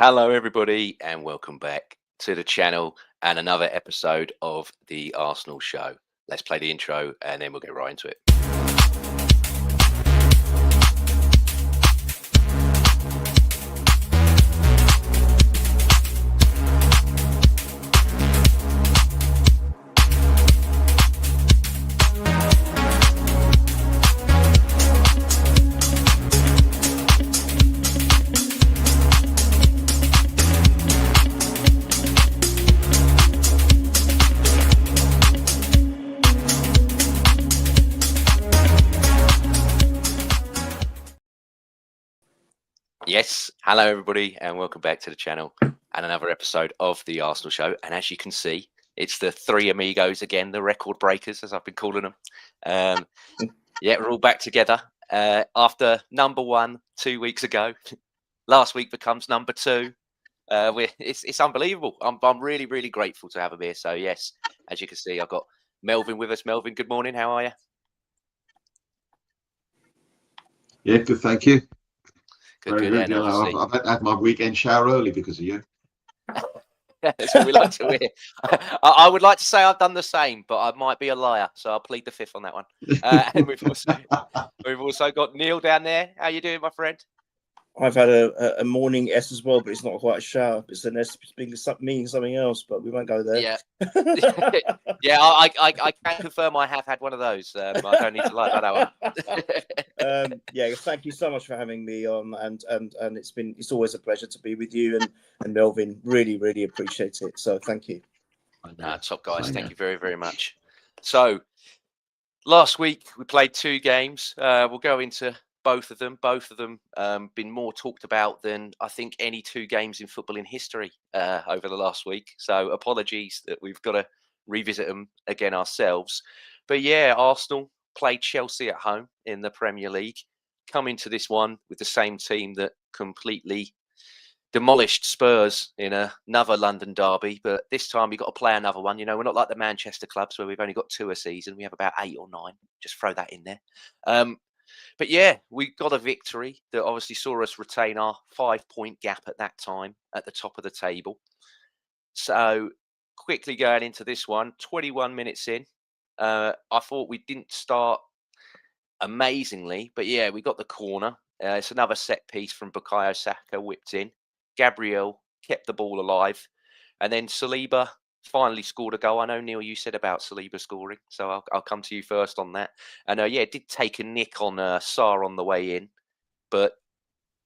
Hello, everybody, and welcome back to the channel and another episode of the Arsenal Show. Let's play the intro and then we'll get right into it. Yes, hello everybody, and welcome back to the channel and another episode of the Arsenal Show. And as you can see, it's the three amigos again, the record breakers, as I've been calling them. Yeah, we're all back together after number one 2 weeks ago. Last week becomes number two. It's unbelievable. I'm really, really grateful to have him here. So yes, as you can see, I've got Melvyn with us. Melvyn, good morning. How are you? Yeah, good. Thank you. Good. Very good. I've had my weekend shower early because of you. That's what we like to hear. I would like to say I've done the same, but I might be a liar, so I'll plead the fifth on that one. And we've also got Neil down there. How you doing, my friend? I've had a morning S as well, but it's not quite a shower. It's an S meaning something else, but we won't go there. Yeah, yeah. I can confirm I have had one of those. I don't need to lie about that one. Yeah, thank you so much for having me on, and it's always a pleasure to be with you and Melvyn. Really appreciate it. So thank you. Top guys, thank you very, very much. So last week we played two games. We'll go into both of them been more talked about than I think any two games in football in history over the last week. So apologies that we've got to revisit them again ourselves. But yeah, Arsenal played Chelsea at home in the Premier League, come into this one with the same team that completely demolished Spurs in another London derby. But this time we've got to play another one. You know, we're not like the Manchester clubs where we've only got two a season. We have about 8 or 9. Just throw that in there. But yeah, we got a victory that obviously saw us retain our 5-point gap at that time at the top of the table. So quickly going into this one, 21 minutes in, I thought we didn't start amazingly, but yeah, we got the corner. It's another set piece from Bukayo Saka whipped in. Gabriel kept the ball alive. And then Saliba finally scored a goal. I know, Neil, you said about Saliba scoring, so I'll come to you first on that. And yeah, it did take a nick on Shah on the way in, but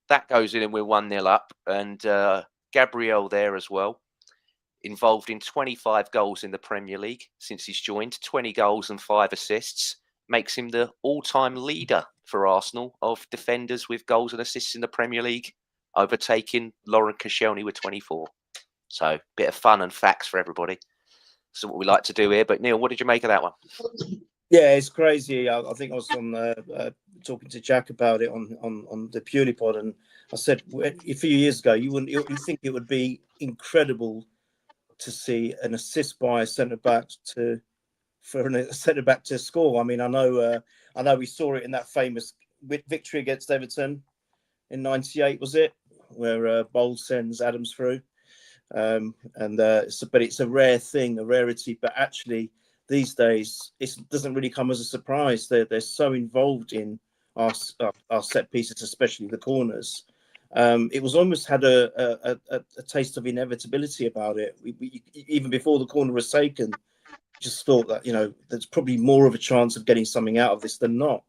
that goes in and we're 1-0 up. And Gabriel there as well, involved in 25 goals in the Premier League since he's joined, 20 goals and 5 assists, makes him the all-time leader for Arsenal of defenders with goals and assists in the Premier League, overtaking Lauren Koscielny with 24. So, bit of fun and facts for everybody. So, what we like to do here. But Neil, what did you make of that one? Yeah, it's crazy. I think I was on talking to Jack about it on the Purely Pod, and I said a few years ago you think it would be incredible to see an assist by a centre back to score. I mean, I know we saw it in that famous victory against Everton in '98, was it, where Bowles sends Adams through. But it's a rare thing, a rarity. But actually, these days, it doesn't really come as a surprise. They're so involved in our set pieces, especially the corners. It was almost had a taste of inevitability about it. We even before the corner was taken, just thought that there's probably more of a chance of getting something out of this than not.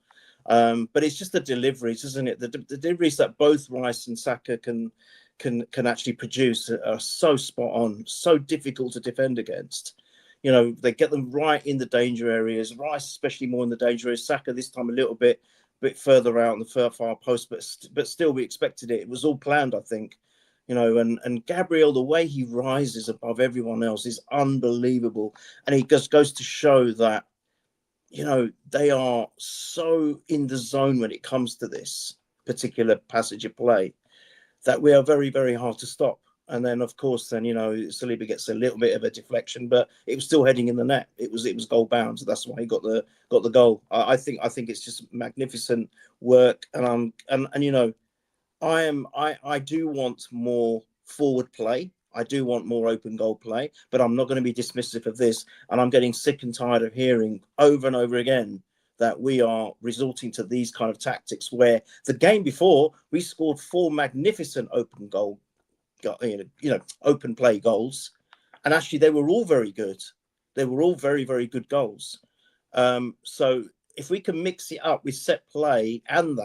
But it's just the deliveries, isn't it? The deliveries that both Rice and Saka can actually produce are so spot on, so difficult to defend against. They get them right in the danger areas. Rice especially more in the danger areas. Saka this time a little bit further out in the far post, but still we expected it. It was all planned, I think. And Gabriel, the way he rises above everyone else is unbelievable, and he just goes to show that they are so in the zone when it comes to this particular passage of play that we are very, very hard to stop. And then, of course, Saliba gets a little bit of a deflection, but it was still heading in the net. It was goal bound, so that's why he got the goal. I think it's just magnificent work, and I do want more forward play. I do want more open goal play, but I'm not going to be dismissive of this. And I'm getting sick and tired of hearing over and over again that we are resorting to these kind of tactics, where the game before we scored 4 magnificent open goal, open play goals. And actually they were all very good. They were all very, very good goals. So if we can mix it up with set play and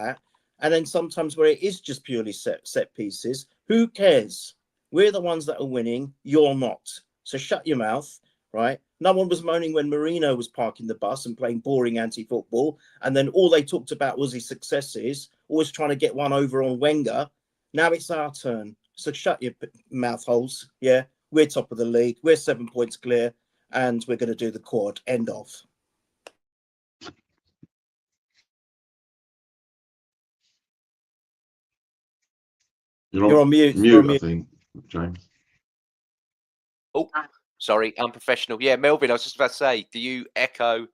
then sometimes where it is just purely set pieces, who cares? We're the ones that are winning. You're not. So shut your mouth, right? No one was moaning when Mourinho was parking the bus and playing boring anti-football. And then all they talked about was his successes, always trying to get one over on Wenger. Now it's our turn. So shut your mouth holes. Yeah, we're top of the league. We're 7 points clear. And we're going to do the quad. End of. You're on mute. Mute, I think, James. Oh, sorry, unprofessional. Yeah, Melvyn, I was just about to say, do you echo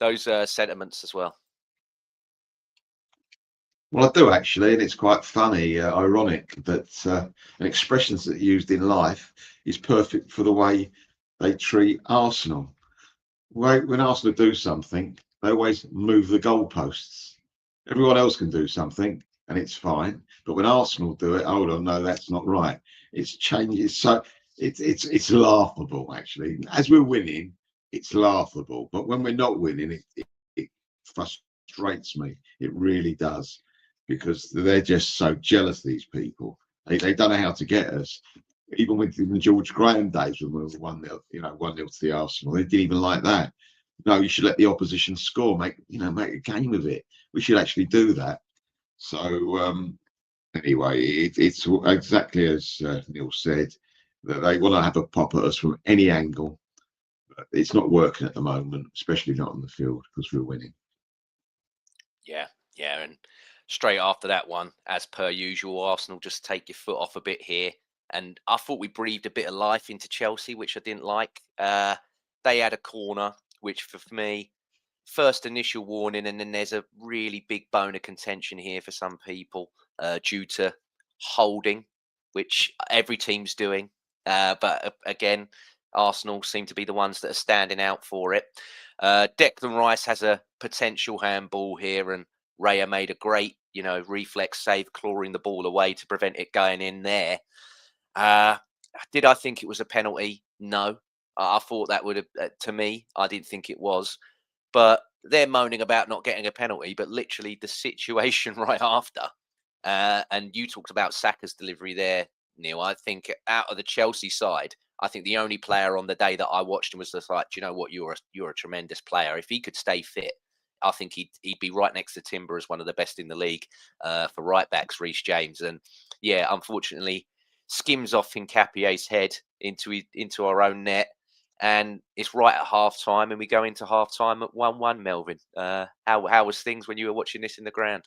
those sentiments as well? Well, I do actually, and it's quite funny, ironic that an expression that's used in life is perfect for the way they treat Arsenal. When Arsenal do something, they always move the goalposts. Everyone else can do something, and it's fine. But when Arsenal do it, hold on, no, that's not right. It's changes. So it's laughable, actually. As we're winning, it's laughable. But when we're not winning, it frustrates me. It really does, because they're just so jealous. These people, they don't know how to get us. Even with the George Graham days when we were 1-0, 1-0 to the Arsenal, they didn't even like that. No, you should let the opposition score, make a game of it. We should actually do that. So anyway, it's exactly as Neil said, that they want to have a pop at us from any angle. But it's not working at the moment, especially not on the field, because we're winning. Yeah, and straight after that one, as per usual, Arsenal just take your foot off a bit here. And I thought we breathed a bit of life into Chelsea, which I didn't like. They had a corner, which for me, first initial warning, and then there's a really big bone of contention here for some people due to holding, which every team's doing. But again, Arsenal seem to be the ones that are standing out for it. Declan Rice has a potential handball here, and Raya made a great, reflex save, clawing the ball away to prevent it going in there. Did I think it was a penalty? No. I thought that would have, to me, I didn't think it was. But they're moaning about not getting a penalty, but literally the situation right after. And you talked about Saka's delivery there, Neil. I think out of the Chelsea side, I think the only player on the day that I watched him was just like, do you know what, you're a tremendous player. If he could stay fit, I think he'd be right next to Timber as one of the best in the league for right backs, Reece James. And yeah, unfortunately, skims off Hincapie's head into our own net. And it's right at half time, and we go into half time at 1-1, Melvyn. How was things when you were watching this in the ground?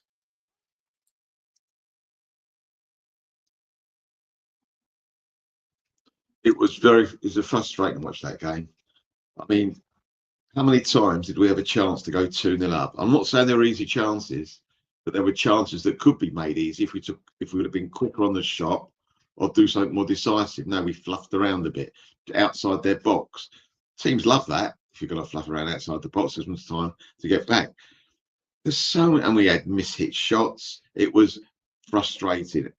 It was a frustrating to watch that game. I mean, how many times did we have a chance to go 2-0 up? I'm not saying they were easy chances, but there were chances that could be made easy if we would have been quicker on the shot or do something more decisive. No, we fluffed around a bit outside their box. Teams love that. If you're going to fluff around outside the box, there's much time to get back. There's so many, and we had mishit shots. It was frustrating.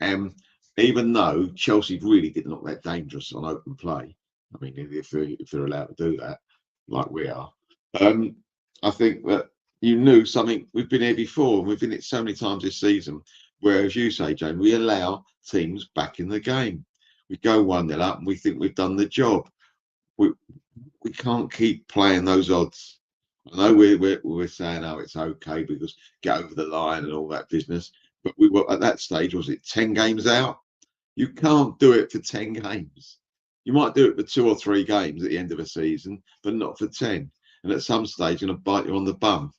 Even though Chelsea really didn't look that dangerous on open play. I mean, if they're allowed to do that, like we are. I think that you knew something. We've been here before, and we've been it so many times this season, where, as you say, Jane, we allow teams back in the game. We go 1-0 up, and we think we've done the job. We can't keep playing those odds. I know we're saying, oh, it's okay because get over the line and all that business. But we were at that stage, was it 10 games out? You can't do it for 10 games. You might do it for 2 or 3 games at the end of a season, but not for 10. And at some stage, going to bite you on the bum.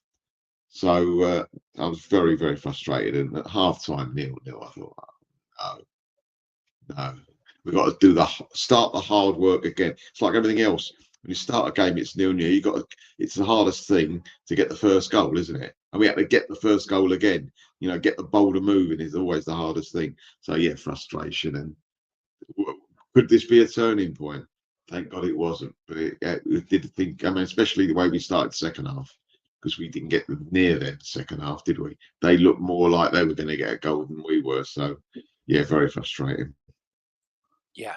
So I was very, very frustrated. And at half time, 0-0, I thought, oh, no. We've got to start the hard work again. It's like everything else. When you start a game, it's 0-0. It's the hardest thing to get the first goal, isn't it? And we had to get the first goal again. Get the boulder moving is always the hardest thing. So yeah, frustration, and Could this be a turning point? Thank God it wasn't. But it did think, I mean, especially the way we started second half, because we didn't get near their second half, did we? They looked more like they were going to get a goal than we were. So, yeah, very frustrating. Yeah,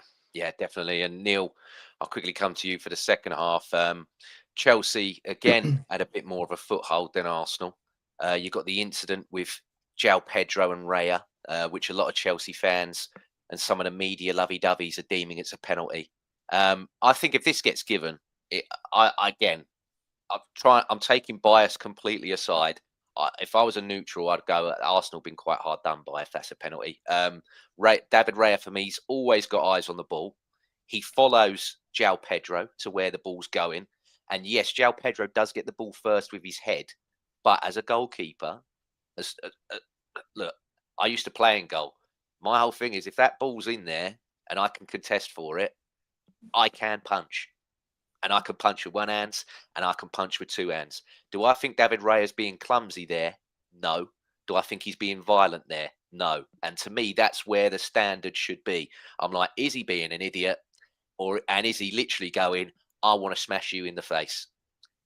definitely. And Neil, I'll quickly come to you for the second half. Chelsea, again, had a bit more of a foothold than Arsenal. You got the incident with João Pedro and Raya, which a lot of Chelsea fans and some of the media lovey-doveys are deeming it's a penalty. I think if this gets given, I'm taking bias completely aside. If I was a neutral, I'd go Arsenal been quite hard done by if that's a penalty. David Raya, for me, he's always got eyes on the ball. He follows João Pedro to where the ball's going. And yes, João Pedro does get the ball first with his head. But as a goalkeeper, look, I used to play in goal. My whole thing is if that ball's in there and I can contest for it, I can punch. And I can punch with one hand and I can punch with two hands. Do I think David Raya is being clumsy there? No. Do I think he's being violent there? No. And to me, that's where the standard should be. I'm like, is he being an idiot? And is he literally going, I want to smash you in the face?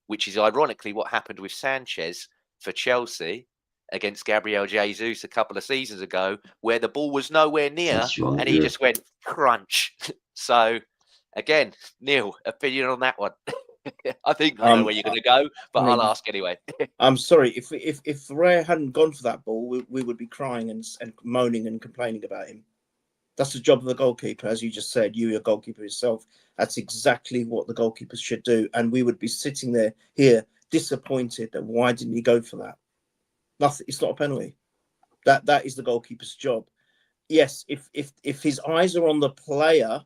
Which is ironically what happened with Sanchez for Chelsea against Gabriel Jesus a couple of seasons ago, where the ball was nowhere near. That's right, and he just went crunch. So, again, Neil, opinion on that one? I think I know where you're going to go, but I'll ask anyway. I'm sorry. If Raya hadn't gone for that ball, we would be crying and moaning and complaining about him. That's the job of the goalkeeper, as you just said. You're a goalkeeper yourself. That's exactly what the goalkeepers should do. And we would be sitting here disappointed that why didn't he go for that? Nothing. It's not a penalty. That is the goalkeeper's job. Yes, if his eyes are on the player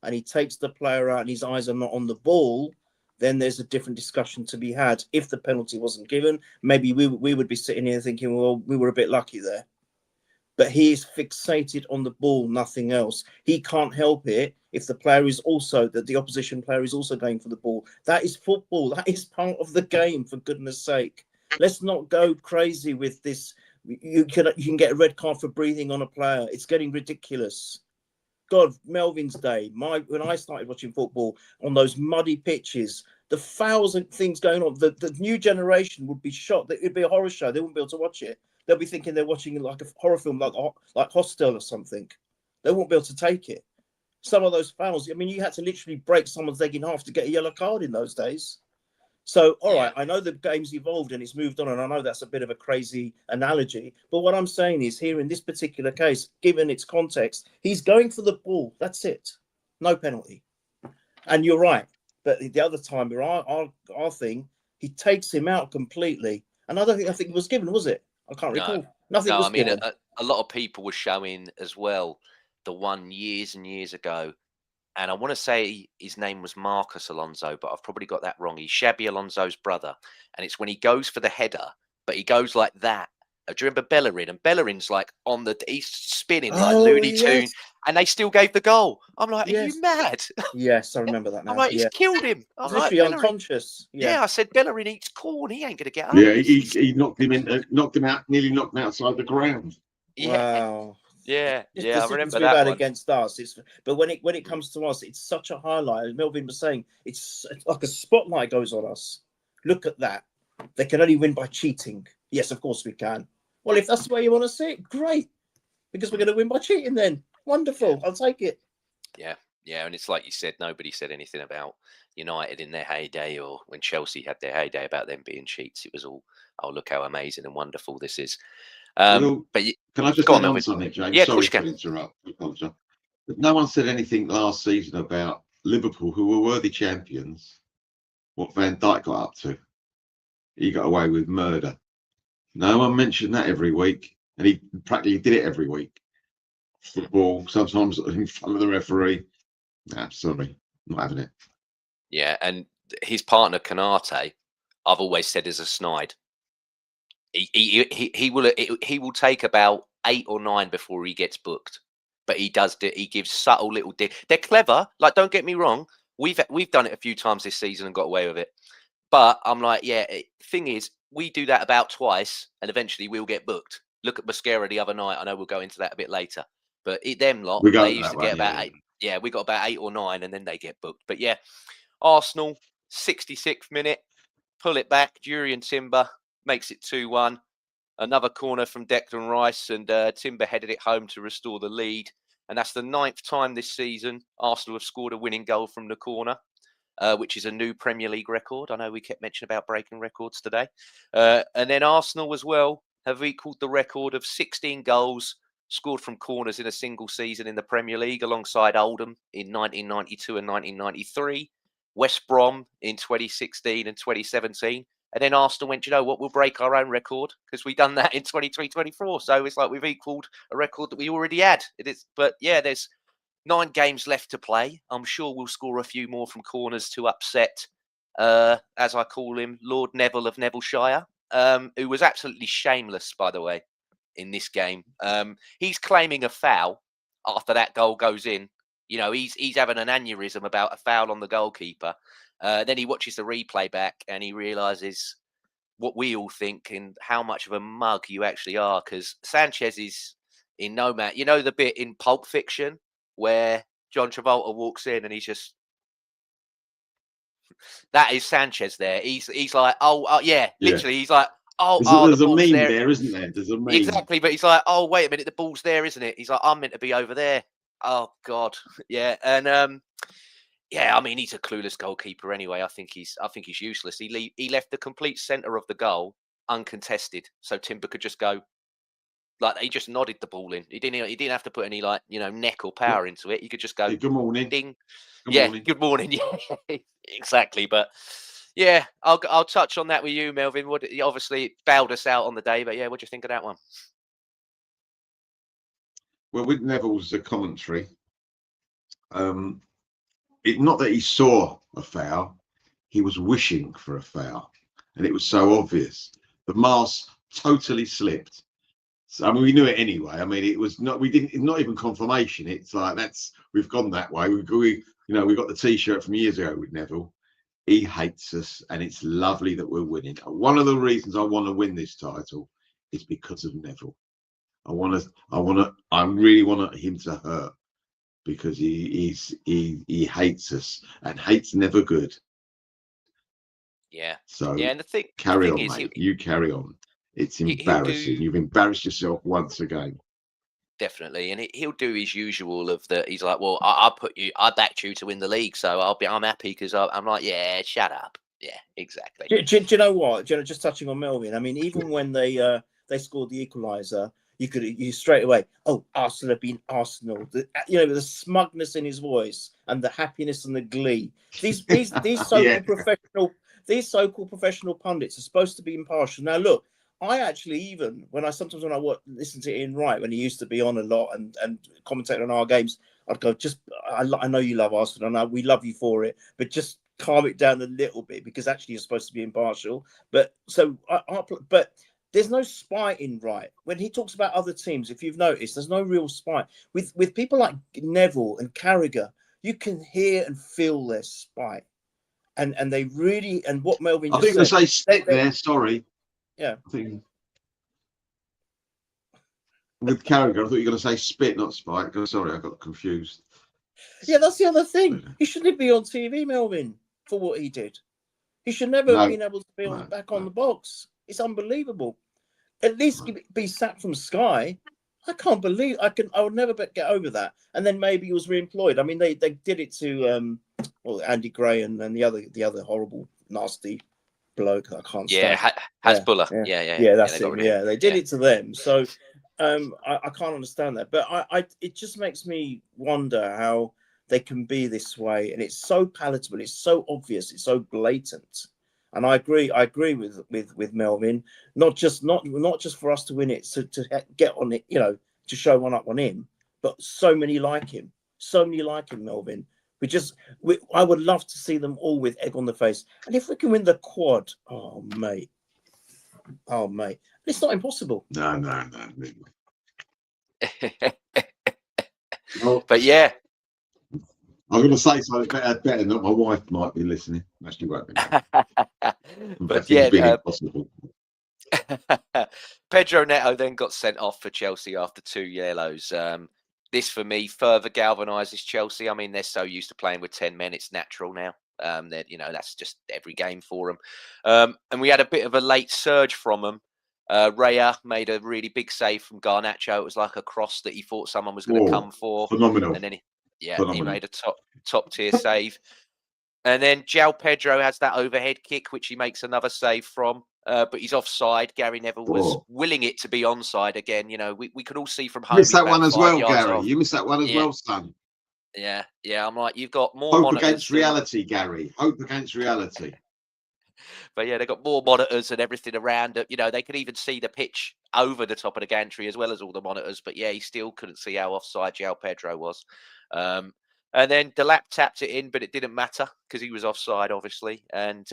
and he takes the player out and his eyes are not on the ball, then there's a different discussion to be had. If the penalty wasn't given, maybe we would be sitting here thinking, well, we were a bit lucky there. But he is fixated on the ball, nothing else. He can't help it if the player is also, that the opposition player is also going for the ball. That is football. That is part of the game, for goodness sake. Let's not go crazy with this. You can get a red card for breathing on a player. It's getting ridiculous. God, Melvyn's day. When I started watching football on those muddy pitches, the fouls and things going on, the new generation would be shocked. It would be a horror show. They wouldn't be able to watch it. They'll be thinking they're watching like a horror film, like Hostel or something. They won't be able to take it. Some of those fouls, I mean, you had to literally break someone's leg in half to get a yellow card in those days. So, all right, I know the game's evolved and it's moved on, and I know that's a bit of a crazy analogy. But what I'm saying is, here in this particular case, given its context, he's going for the ball. That's it. No penalty. And you're right. But the other time, our thing, he takes him out completely. And I don't think it was given, was it? I can't recall. Nothing was given. A lot of people were showing as well the one years and years ago. And I want to say his name was Marcus Alonso, but I've probably got that wrong. He's Xabi Alonso's brother. And it's when he goes for the header, but he goes like that. Do you remember Bellerin? And Bellerin's like he's spinning like Looney Tunes, and they still gave the goal. I'm like, are you mad? Yes, I remember that now. I'm like, he's killed him. I'm like, literally unconscious. Yeah, I said Bellerin eats corn. He ain't going to get up. Yeah, he knocked him out, nearly knocked him outside the ground. Wow. Yeah, I remember that one. Against us. But when it comes to us, it's such a highlight. As Melvyn was saying, it's like a spotlight goes on us. Look at that. They can only win by cheating. Yes, of course we can. Well, if that's the way you want to see it, great. Because we're going to win by cheating then. Wonderful. I'll take it. Yeah. And it's like you said, nobody said anything about United in their heyday or when Chelsea had their heyday about them being cheats. It was all, oh, look how amazing and wonderful this is. But can I just go on something, James? Yeah, sorry to interrupt. But no one said anything last season about Liverpool, who were worthy champions, what Van Dijk got up to. He got away with murder. No one mentioned that every week, and he practically did it every week. Football, sometimes in front of the referee. Nah, sorry, not having it. Yeah, and his partner Canate, I've always said, is a snide. He will take about 8 or 9 before he gets booked, but he gives subtle little. They're clever. Like, don't get me wrong. We've done it a few times this season and got away with it. But I'm like, thing is, we do that about twice, and eventually we'll get booked. Look at Mascara the other night. I know we'll go into that a bit later. But them lot, We got they used that to one, get about yeah. 8. Yeah, we got about 8 or 9, and then they get booked. But yeah, Arsenal, 66th minute, pull it back. Jurriën Timber makes it 2-1. Another corner from Declan Rice, and Timber headed it home to restore the lead. And that's the 9th time this season Arsenal have scored a winning goal from the corner, which is a new Premier League record. I know we kept mentioning about breaking records today. And then Arsenal as well have equalled the record of 16 goals scored from corners in a single season in the Premier League, alongside Oldham in 1992 and 1993, West Brom in 2016 and 2017. And then Arsenal went, you know what, we'll break our own record because we've done that in 23-24. So it's like we've equalled a record that we already had. It is, but yeah, there's 9 games left to play. I'm sure we'll score a few more from corners to upset, as I call him, Lord Neville of Nevilleshire, who was absolutely shameless, by the way, in this game. He's claiming a foul after that goal goes in. You know, he's having an aneurysm about a foul on the goalkeeper. Then he watches the replay back and he realises what we all think and how much of a mug you actually are, because Sanchez is in no man. You know the bit in Pulp Fiction where John Travolta walks in and he's just, that is Sanchez there. He's like, oh yeah, literally, he's like, There's the a ball's meme there. there, isn't there? There's a meme. Exactly, but he's like, oh wait a minute, the ball's there, isn't it? He's like, I'm meant to be over there. Oh God, yeah, and yeah, I mean, he's a clueless goalkeeper anyway. I think he's useless. He left the complete centre of the goal uncontested, so Timber could just go. Like, he just nodded the ball in. He didn't have to put any, like, you know, neck or power into it. He could just go, Hey, good morning. ding. Good Yeah, morning. good morning. Yeah, exactly. But yeah, I'll touch on that with you, Melvyn. Obviously it bailed us out on the day, but yeah, what do you think of that one? Well, with Neville's commentary, not that he saw a foul, he was wishing for a foul, and it was so obvious. The mask totally slipped. So, I mean, we knew it anyway. I mean, it was not. We didn't. Not even confirmation. It's like we've gone that way. We got the T-shirt from years ago with Neville. He hates us, and it's lovely that we're winning. One of the reasons I want to win this title is because of Neville. I really want him to hurt, because he hates us, and hate's never good. Yeah. So yeah, and the thing on, is, mate. You carry on. It's he'll embarrassing. You've embarrassed yourself once again. definitely, and he'll do his usual of that. He's like, well, I backed you to win the league, so I'm happy, because I'm like, yeah, shut up. Yeah, exactly. Do you know what? Just touching on Melvyn. I mean, even when they scored the equaliser, you straight away, oh, Arsenal have been Arsenal. The smugness in his voice and the happiness and the glee. These so-called so-called professional pundits are supposed to be impartial. Now, look, I actually, even when I listen to Ian Wright when he used to be on a lot and commentate on our games, I'd go, I know you love Arsenal, and we love you for it, but just calm it down a little bit, because actually you're supposed to be impartial. But there's no spite in Wright when he talks about other teams. If you've noticed, there's no real spite with people like Neville and Carragher. You can hear and feel their spite, and they really, and what Melvyn I just think they said. say stick there. Sorry. Yeah. I think with Carragher, I thought you were going to say spit, not spite. Sorry, I got confused. Yeah, that's the other thing. He shouldn't be on TV, Melvyn, for what he did. He should never have been able to be back on the box. It's unbelievable. At least be sacked from Sky. I can't believe I would never get over that. And then maybe he was re-employed. I mean, they did it to Andy Gray and the other horrible, nasty bloke. I can't stand. Hasbulla. Yeah, that's it. Yeah, they did it to them. So I can't understand that. But it just makes me wonder how they can be this way. And it's so palatable. It's so obvious. It's so blatant. And I agree with Melvyn. Not just for us to win it, to get on it, to show one up on him, but so many like him, Melvyn. I would love to see them all with egg on the face. And if we can win the quad, oh mate, it's not impossible. No. But yeah, I'm going to say something better that my wife might be listening. Actually, won't be. But yeah, impossible. Pedro Neto then got sent off for Chelsea after 2 yellows. this for me further galvanises Chelsea. I mean, they're so used to playing with 10 men; it's natural now. That that's just every game for them. And we had a bit of a late surge from them. Raya made a really big save from Garnacho. It was like a cross that he thought someone was going to come for, phenomenal. and then he Phenomenal. made a top tier save. And then João Pedro has that overhead kick, which he makes another save from. But he's offside. Gary Neville was willing it to be onside again. We could all see from home. You missed that one as well, Gary. You missed that one as well, son. Yeah. I'm like, you've got more hope monitors against reality, Gary. Hope against reality. But yeah, they've got more monitors and everything around it. They could even see the pitch over the top of the gantry as well as all the monitors. But yeah, he still couldn't see how offside João Pedro was. And then Delap tapped it in, but it didn't matter because he was offside, obviously. And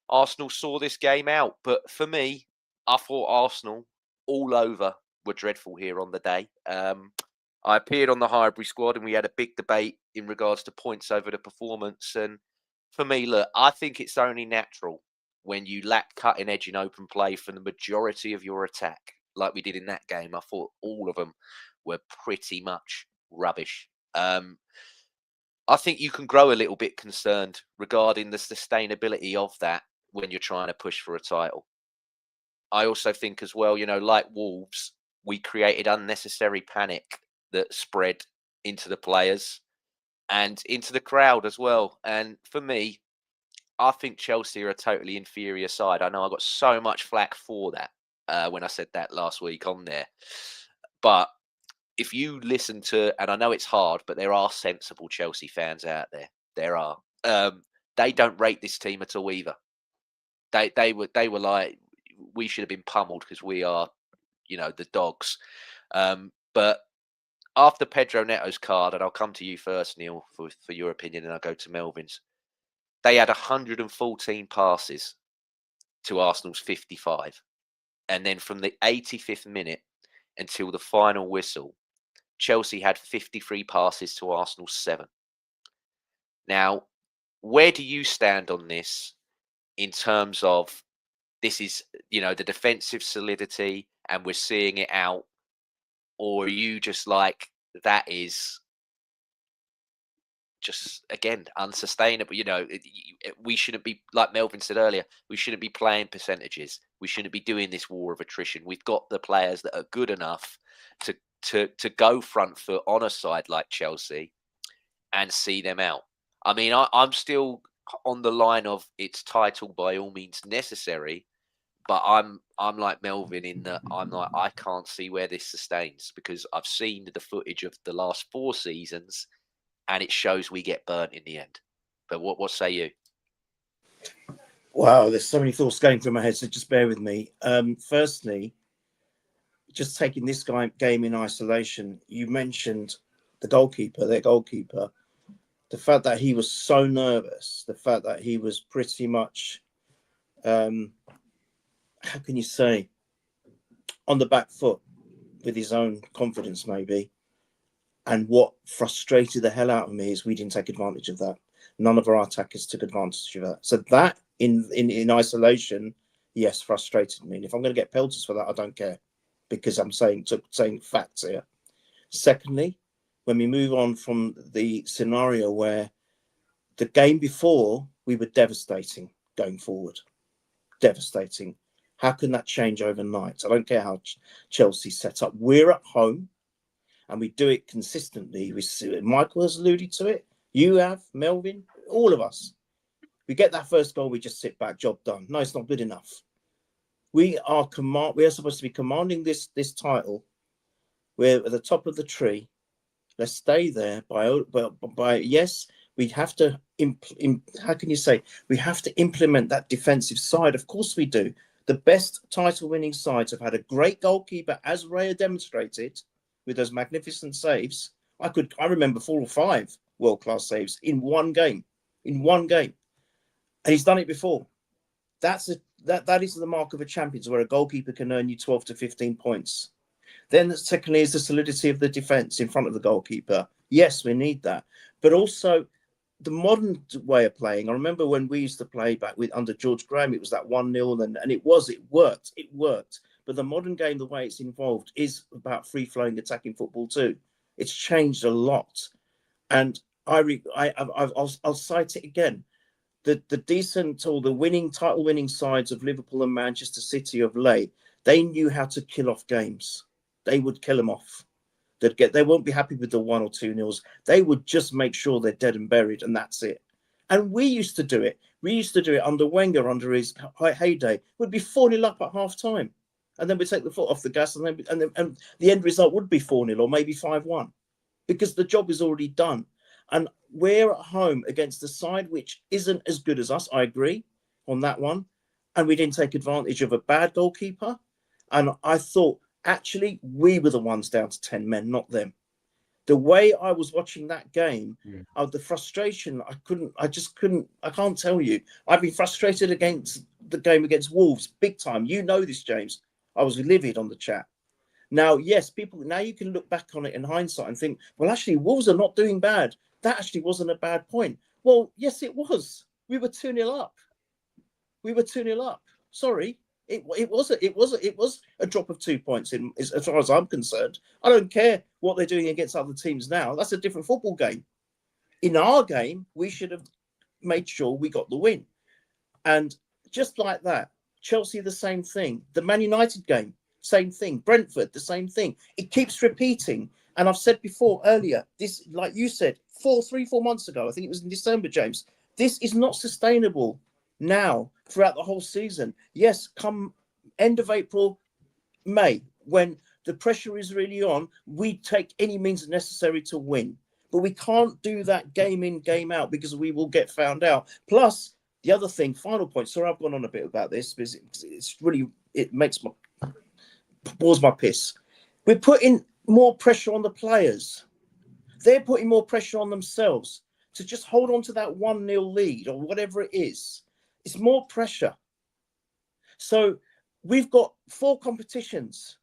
Arsenal saw this game out. But for me, I thought Arsenal all over were dreadful here on the day. I appeared on the Highbury squad and we had a big debate in regards to points over the performance. And for me, look, I think it's only natural when you lack cutting edge in open play from the majority of your attack, like we did in that game. I thought all of them were pretty much rubbish. I think you can grow a little bit concerned regarding the sustainability of that when you're trying to push for a title. I also think as well, like Wolves, we created unnecessary panic that spread into the players and into the crowd as well. And for me, I think Chelsea are a totally inferior side. I know I got so much flack for that when I said that last week on there. But if you listen to, and I know it's hard, but there are sensible Chelsea fans out there. There are. They don't rate this team at all either. They were like, we should have been pummeled because we are, the dogs. But after Pedro Neto's card, and I'll come to you first, Neil, for your opinion, and I'll go to Melvin's. They had 114 passes to Arsenal's 55. And then from the 85th minute until the final whistle, Chelsea had 53 passes to Arsenal's 7. Now, where do you stand on this in terms of this is, the defensive solidity and we're seeing it out? Or are you just like, that is just, again, unsustainable? We shouldn't be, like Melvyn said earlier, we shouldn't be playing percentages. We shouldn't be doing this war of attrition. We've got the players that are good enough to go front foot on a side like Chelsea and see them out. I mean, I'm still on the line of it's title by all means necessary, but I'm like Melvyn in that I'm like, I can't see where this sustains because I've seen the footage of the last 4 seasons and it shows we get burnt in the end. But what say you? Wow, there's so many thoughts going through my head, so just bear with me. Firstly, just taking this game in isolation, you mentioned their goalkeeper, the fact that he was so nervous, the fact that he was pretty much, how can you say, on the back foot with his own confidence maybe. And what frustrated the hell out of me is we didn't take advantage of that. None of our attackers took advantage of that. So that in isolation, yes, frustrated me. And if I'm going to get pelters for that, I don't care, because I'm saying facts here. Secondly, when we move on from the scenario where the game before we were devastating going forward, devastating. How can that change overnight? I don't care how Chelsea set up. We're at home and we do it consistently. Michael has alluded to it. You have, Melvyn, all of us. We get that first goal, we just sit back, job done. No, it's not good enough. We are supposed to be commanding this title. We're at the top of the tree. Let's stay there. Yes, we have to. How can you say? We have to implement that defensive side. Of course, we do. The best title-winning sides have had a great goalkeeper, as Raya demonstrated, with those magnificent saves. I remember 4 or 5 world-class saves in one game. And he's done it before. That is the mark of a champion, where a goalkeeper can earn you 12 to 15 points. Then secondly is the solidity of the defence in front of the goalkeeper. Yes, we need that. But also the modern way of playing. I remember when we used to play back under George Graham, it was that 1-0 and it worked. It worked. But the modern game, the way it's involved, is about free-flowing attacking football too. It's changed a lot. And I'll cite it again. The decent or the title winning sides of Liverpool and Manchester City of late, they knew how to kill off games. They would kill them off. They won't be happy with the 1 or 2-0s. They would just make sure they're dead and buried, and that's it. And we used to do it. We used to do it under Wenger, under his heyday. We'd be 4-0 up at half time, and then we'd take the foot off the gas, and the end result would be 4-0 or maybe 5-1, because the job is already done. And we're at home against the side which isn't as good as us. I agree on that one. And we didn't take advantage of a bad goalkeeper. And I thought, actually, we were the ones down to 10 men, not them. The way I was watching that game, the frustration, I can't tell you. I've been frustrated against the game against Wolves, big time. You know this, James. I was livid on the chat. Now, yes, now you can look back on it in hindsight and think, well, actually, Wolves are not doing bad. That actually wasn't a bad point. Well, yes, it was. We were 2-0 up. We were 2-0 up. Sorry. It was a drop of 2 points as far as I'm concerned. I don't care what they're doing against other teams now. That's a different football game. In our game, we should have made sure we got the win. And just like that, Chelsea, the same thing. The Man United game, same thing. Brentford, the same thing. It keeps repeating. And I've said before earlier, this, like you said, 4 months ago, I think it was in December, James, this is not sustainable now throughout the whole season. Yes, come end of April, May, when the pressure is really on, we take any means necessary to win. But we can't do that game in, game out, because we will get found out. Plus, the other thing, final point, sorry, I've gone on a bit about this, because it bores my piss. We're putting more pressure on the players. They're putting more pressure on themselves to just hold on to that 1-0 lead or whatever it is. It's more pressure. So we've got 4 competitions.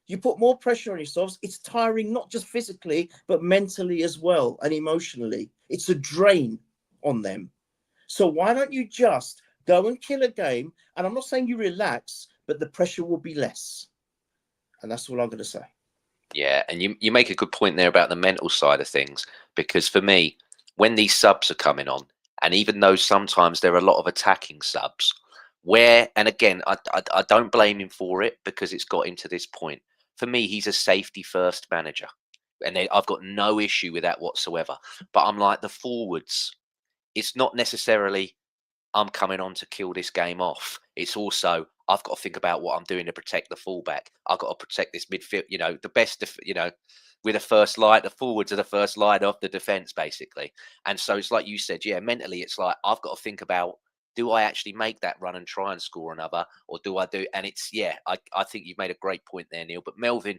You put more pressure on yourselves. It's tiring, not just physically, but mentally as well, and emotionally. It's a drain on them. So why don't you just go and kill a game? And I'm not saying you relax, but the pressure will be less. And that's all I'm going to say. Yeah, and you make a good point there about the mental side of things, because for me, when these subs are coming on, and even though sometimes there are a lot of attacking subs, and again, I don't blame him for it, because it's got him to this point. For me, he's a safety first manager, and I've got no issue with that whatsoever. But I'm like, the forwards, it's not necessarily I'm coming on to kill this game off. It's also, I've got to think about what I'm doing to protect the fullback. I've got to protect this midfield, the best, with the first line, the forwards are the first line of the defense, basically. And so it's like you said, yeah, mentally, it's like, I've got to think about, do I actually make that run and try and score another, or do I do? And it's, yeah, I think you've made a great point there, Neil. But Melvyn,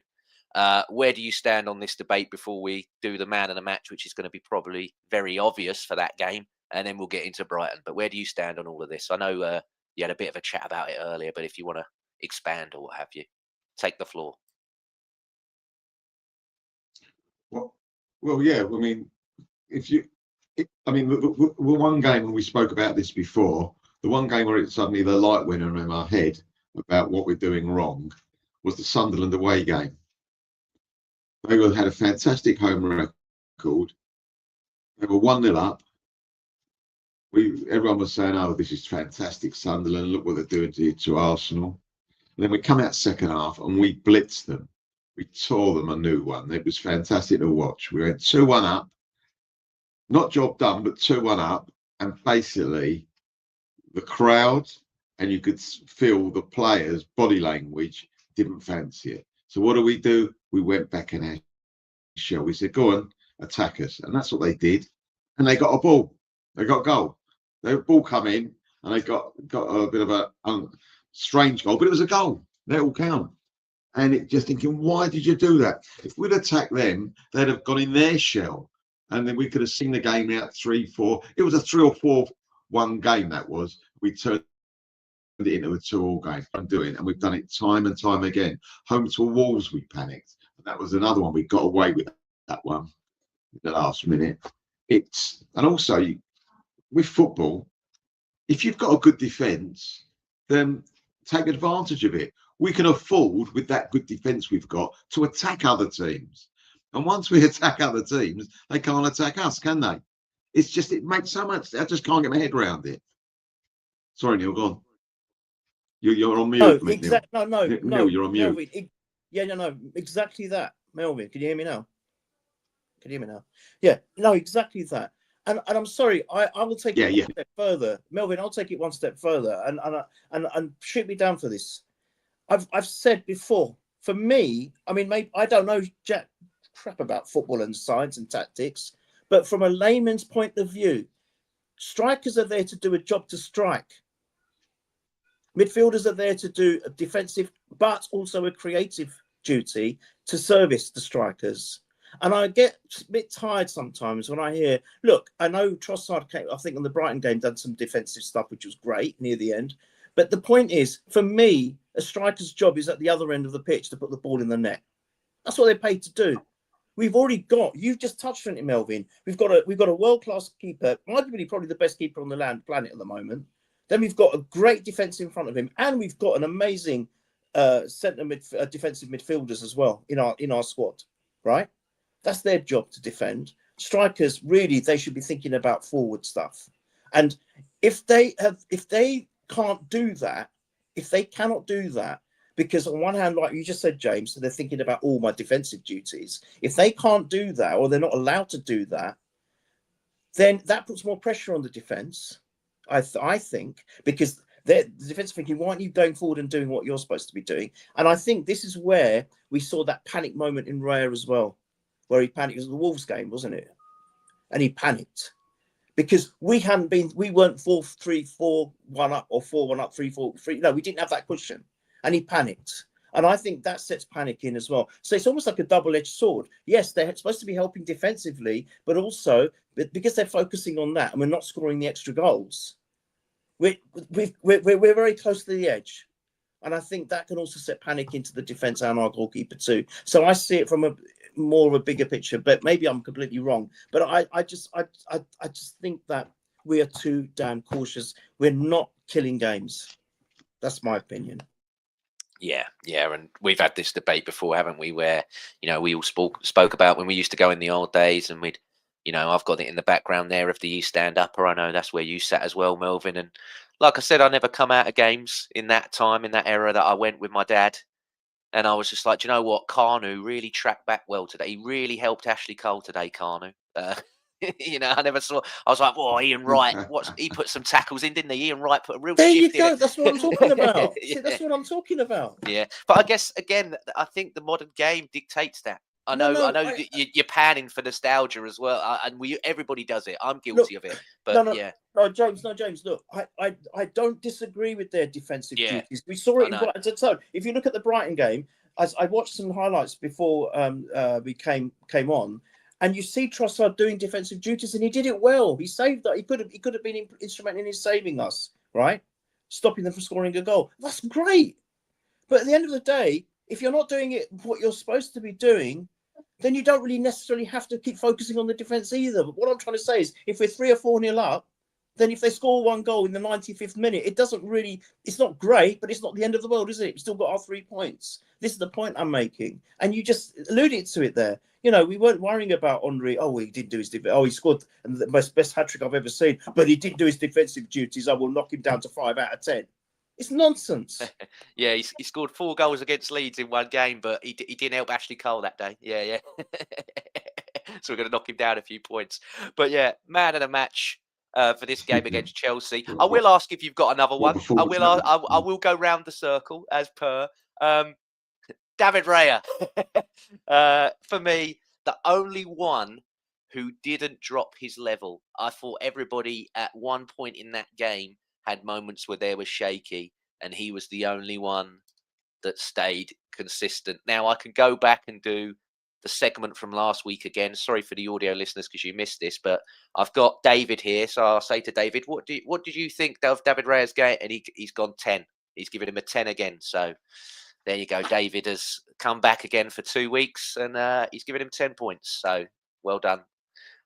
where do you stand on this debate before we do the man of the match, which is going to be probably very obvious for that game? And then we'll get into Brighton. But where do you stand on all of this? I know you had a bit of a chat about it earlier, but if you want to expand or what have you, take the floor. Well, yeah. I mean, the one game, and we spoke about this before, the one game where suddenly the light went on in my head about what we're doing wrong was the Sunderland away game. They had a fantastic home record. They were 1-0 up. Everyone was saying, "Oh, this is fantastic, Sunderland. Look what they're doing to Arsenal." And then we come out second half and we blitzed them. We tore them a new one. It was fantastic to watch. We went 2-1 up. Not job done, but 2-1 up. And basically, the crowd, and you could feel the players' body language, didn't fancy it. So what do? We went back in our shell. We said, "Go on, attack us." And that's what they did. And they got a ball. They got a goal. The ball come in, and they got a bit of a strange goal, but it was a goal. They all count. And it just thinking, why did you do that? If we'd attacked them, they'd have gone in their shell, and then we could have seen the game out 3-4. It was a 3 or 4-1 game. That was. We turned it into a 2-2 game. I'm doing, and we've done it time and time again. Home to Wolves, we panicked, and that was another one. We got away with that one in the last minute. And also with football, if you've got a good defence, then take advantage of it. We can afford, with that good defence we've got, to attack other teams. And once we attack other teams, they can't attack us, can they? It's just, it makes so much. I just can't get my head around it. Sorry, Neil, go on. You're on No, mute, Neil. exactly. No, Neil, you're on mute. Melvyn, no, exactly that. Melvyn, can you hear me now? Can you hear me now? Yeah, no, exactly that. And I'm sorry, I will take it one step further. Melvyn, I'll take it one step further and shoot me down for this. I've said before, for me, I mean, maybe I don't know jack crap about football and science and tactics, but from a layman's point of view, strikers are there to do a job to strike. Midfielders are there to do a defensive, but also a creative duty to service the strikers. And I get a bit tired sometimes when I hear, look, I know Trossard came, I think on the Brighton game, done some defensive stuff, which was great near the end. But the point is, for me, a striker's job is at the other end of the pitch to put the ball in the net. That's what they're paid to do. We've already got, you've just touched on it, Melvyn. We've got a world-class keeper, arguably probably the best keeper on the planet at the moment. Then we've got a great defence in front of him, and we've got an amazing defensive midfielders as well in our squad, right? That's their job to defend. Strikers, really, they should be thinking about forward stuff. And if they can't do that, if they cannot do that, because on one hand, like you just said, James, they're thinking about all my defensive duties. If they can't do that, or they're not allowed to do that, then that puts more pressure on the defence, I think, because the defence are thinking, why aren't you going forward and doing what you're supposed to be doing? And I think this is where we saw that panic moment in Raya as well, where he panicked. It was the Wolves game, wasn't it? And he panicked because we weren't 4-3-4-1 up or 4-1 up, 3-4-3. No, we didn't have that cushion, and he panicked. And I think that sets panic in as well. So it's almost like a double-edged sword. Yes, they're supposed to be helping defensively, but also because they're focusing on that and we're not scoring the extra goals, we're very close to the edge. And I think that can also set panic into the defence and our goalkeeper too. So I see it from a more of a bigger picture, but maybe I'm completely wrong. But I just think that we are too damn cautious. We're not killing games. That's my opinion. Yeah, and we've had this debate before, haven't we? Where we all spoke about when we used to go in the old days, and we'd, I've got it in the background there of the East Stand Upper. I know that's where you sat as well, Melvyn. And like I said, I never come out of games in that time, in that era that I went with my dad. And I was just like, do you know what? Carnu really tracked back well today. He really helped Ashley Cole today, Carnu. I never saw. I was like, "Whoa, Ian Wright! He put some tackles in, didn't he? Ian Wright put a real there shift you go. in. That's what I'm talking about. Yeah. See, that's what I'm talking about. Yeah, but I guess again, I think the modern game dictates that. I know you're panning for nostalgia as well, and everybody does it. I'm guilty of it, but yeah. No, James. Look, I don't disagree with their defensive duties. We saw it in Brighton. So if you look at the Brighton game, as I watched some highlights before we came on. And you see Trossard doing defensive duties, and he did it well. He saved that. He could have been instrumental in saving us, right? Stopping them from scoring a goal. That's great. But at the end of the day, if you're not doing it what you're supposed to be doing, then you don't really necessarily have to keep focusing on the defence either. But what I'm trying to say is, if we're 3 or 4-0 up, then if they score one goal in the 95th minute, it's not great, but it's not the end of the world, is it? We've still got our 3 points. This is the point I'm making. And you just alluded to it there. We weren't worrying about Henry. Oh, he didn't do his defense. Oh, he scored the best hat-trick I've ever seen, but he didn't do his defensive duties. I will knock him down to 5 out of 10. It's nonsense. Yeah, he scored 4 goals against Leeds in one game, but he didn't help Ashley Cole that day. Yeah. So we're going to knock him down a few points. But yeah, man of the match for this game against Chelsea. I will ask if you've got another one. I will go round the circle as per. David Raya. For me, the only one who didn't drop his level. I thought everybody at one point in that game had moments where they were shaky, and he was the only one that stayed consistent. Now, I can go back and do the segment from last week again. Sorry for the audio listeners because you missed this, but I've got David here. So I'll say to David, what did you think of David Raya's game? And he's gone 10. He's given him a 10 again. So there you go. David has come back again for 2 weeks, and he's given him 10 points. So well done.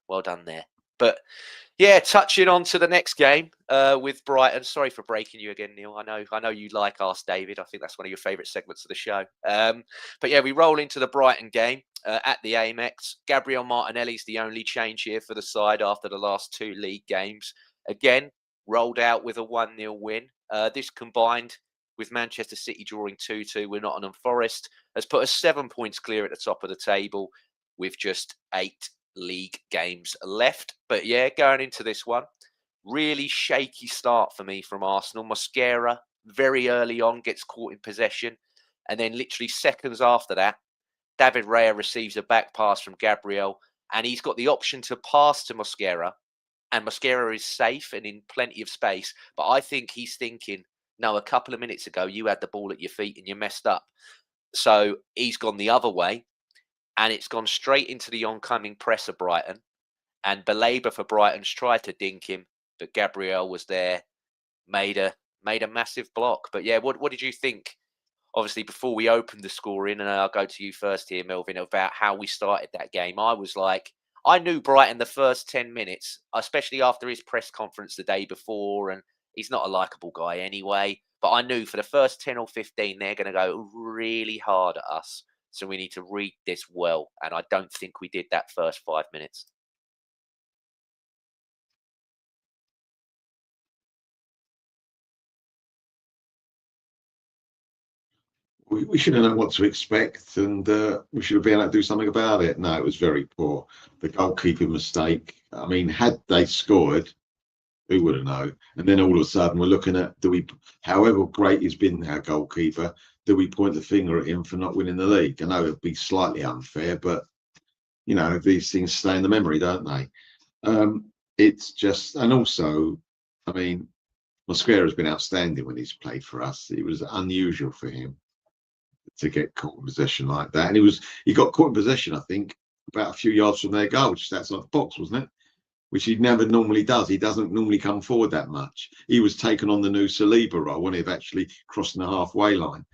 Well done there. But yeah, touching on to the next game with Brighton. Sorry for breaking you again, Neil. I know you like Ask David. I think that's one of your favourite segments of the show. But yeah, we roll into the Brighton game at the Amex. Gabriel Martinelli's the only change here for the side after the last 2 league games. Again, rolled out with a 1-0 win. This combined with Manchester City drawing 2-2 with Nottingham Forest has put us 7 points clear at the top of the table with just 8 league games left. But yeah, going into this one, really shaky start for me from Arsenal. Mosquera very early on gets caught in possession, and then literally seconds after that, David Raya receives a back pass from Gabriel, and he's got the option to pass to Mosquera, and Mosquera is safe and in plenty of space. But I think he's thinking, no, a couple of minutes ago you had the ball at your feet and you messed up. So he's gone the other way, and it's gone straight into the oncoming press of Brighton. And Belabor for Brighton's tried to dink him, but Gabriel was there, made a massive block. But yeah, what did you think? Obviously, before we opened the scoring, and I'll go to you first here, Melvyn, about how we started that game. I was like, I knew Brighton the first 10 minutes, especially after his press conference the day before, and he's not a likeable guy anyway. But I knew for the first 10 or 15, they're going to go really hard at us. So we need to read this well. And I don't think we did that first 5 minutes. We should have known what to expect, and we should have been able to do something about it. No, it was very poor. The goalkeeping mistake. I mean, had they scored, who would have known? And then all of a sudden, we're looking at, however great he's been, our goalkeeper, do we point the finger at him for not winning the league? I know it'd be slightly unfair, but you know, these things stay in the memory, don't they? It's just, and also, I mean, Mosquera has been outstanding when he's played for us. It was unusual for him to get caught in possession like that, and he got caught in possession, I think, about a few yards from their goal, just outside the box, wasn't it? Which he never normally does. He doesn't normally come forward that much. He was taken on the new Saliba role, when he actually crossing the halfway line.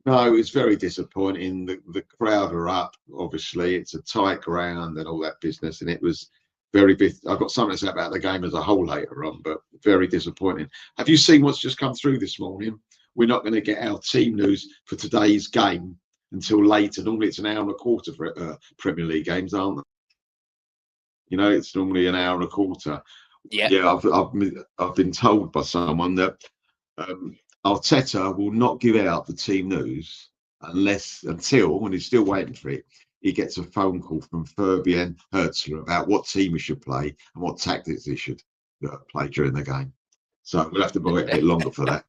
No, it's very disappointing. The crowd are up. Obviously, it's a tight ground and all that business, and it was very big. I've got something to say about the game as a whole later on, but very disappointing. Have you seen what's just come through this morning? We're not going to get our team news for today's game until later. Normally, it's an hour and a quarter for Premier League games, aren't they? You know, it's normally an hour and a quarter. Yeah. I've been told by someone that Arteta will not give out the team news until, when he's still waiting for it, he gets a phone call from Fabian Herzler about what team he should play and what tactics he should play during the game. So we'll have to wait a bit longer for that.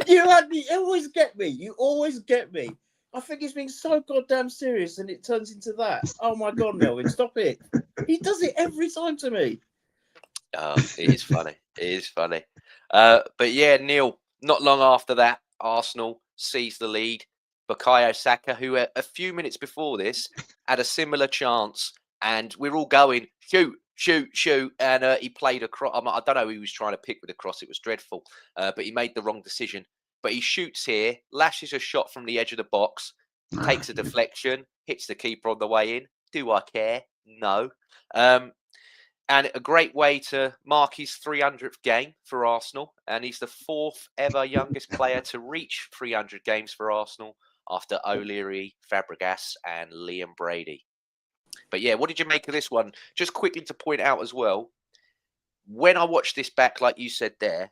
You always get me. You always get me. I think he's being so goddamn serious, and it turns into that. Oh my God, Melvyn, stop it! He does it every time to me. It is funny. It is funny. But yeah, Neil. Not long after that, Arsenal seized the lead. Bukayo Saka, who a few minutes before this had a similar chance, and we're all going shoot, shoot, shoot, and he played a cross. I don't know who he was trying to pick with the cross. It was dreadful, but he made the wrong decision. But he shoots here, lashes a shot from the edge of the box, takes a deflection, hits the keeper on the way in. Do I care? No. And a great way to mark his 300th game for Arsenal. And he's the 4th ever youngest player to reach 300 games for Arsenal after O'Leary, Fabregas and Liam Brady. But yeah, what did you make of this one? Just quickly to point out as well, when I watched this back, like you said there,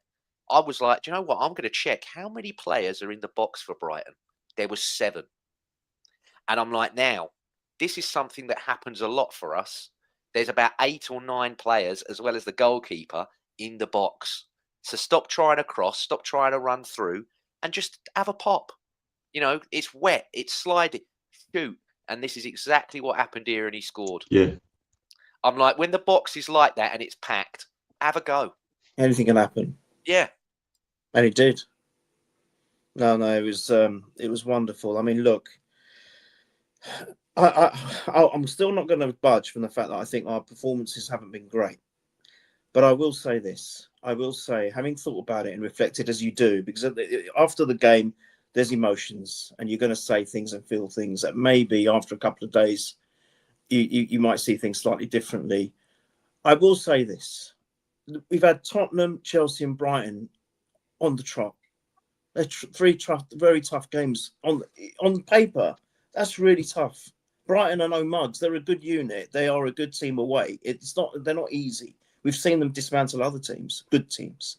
I was like, do you know what? I'm going to check how many players are in the box for Brighton. There was 7. And I'm like, now, this is something that happens a lot for us. There's about 8 or 9 players, as well as the goalkeeper, in the box. So stop trying to cross, stop trying to run through, and just have a pop. You know, it's wet, it's sliding, shoot. And this is exactly what happened here, and he scored. Yeah. I'm like, when the box is like that and it's packed, have a go. Anything can happen. Yeah. And it did. No, it was wonderful. I mean, look, I'm still not going to budge from the fact that I think our performances haven't been great. But I will say this. I will say, having thought about it and reflected as you do, because after the game, there's emotions, and you're going to say things and feel things that maybe after a couple of days, you might see things slightly differently. I will say this: we've had Tottenham, Chelsea, and Brighton on the trot. They're three very tough games on paper. That's really tough. Brighton are no mugs. They're a good unit. They are a good team away. They're not easy. We've seen them dismantle other teams, good teams.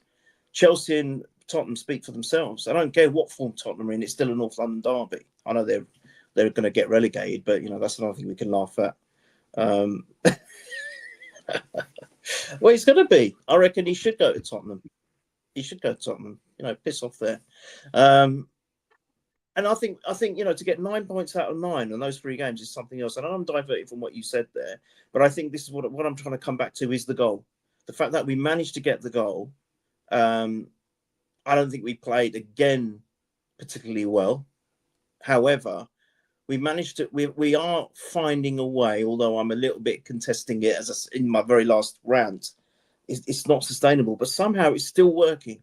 Chelsea and Tottenham speak for themselves. I don't care what form Tottenham are in. It's still a North London derby. I know they're going to get relegated, but that's another thing we can laugh at. Well, he's going to be. I reckon he should go to Tottenham. He should go to Tottenham. Piss off there. And I think to get 9 points out of 9 on those 3 games is something else. And I'm diverted from what you said there, but I think this is what I'm trying to come back to is the goal. The fact that we managed to get the goal. I don't think we played again particularly well. However, we managed to. We are finding a way. Although I'm a little bit contesting it in my very last rant. It's not sustainable, but somehow it's still working.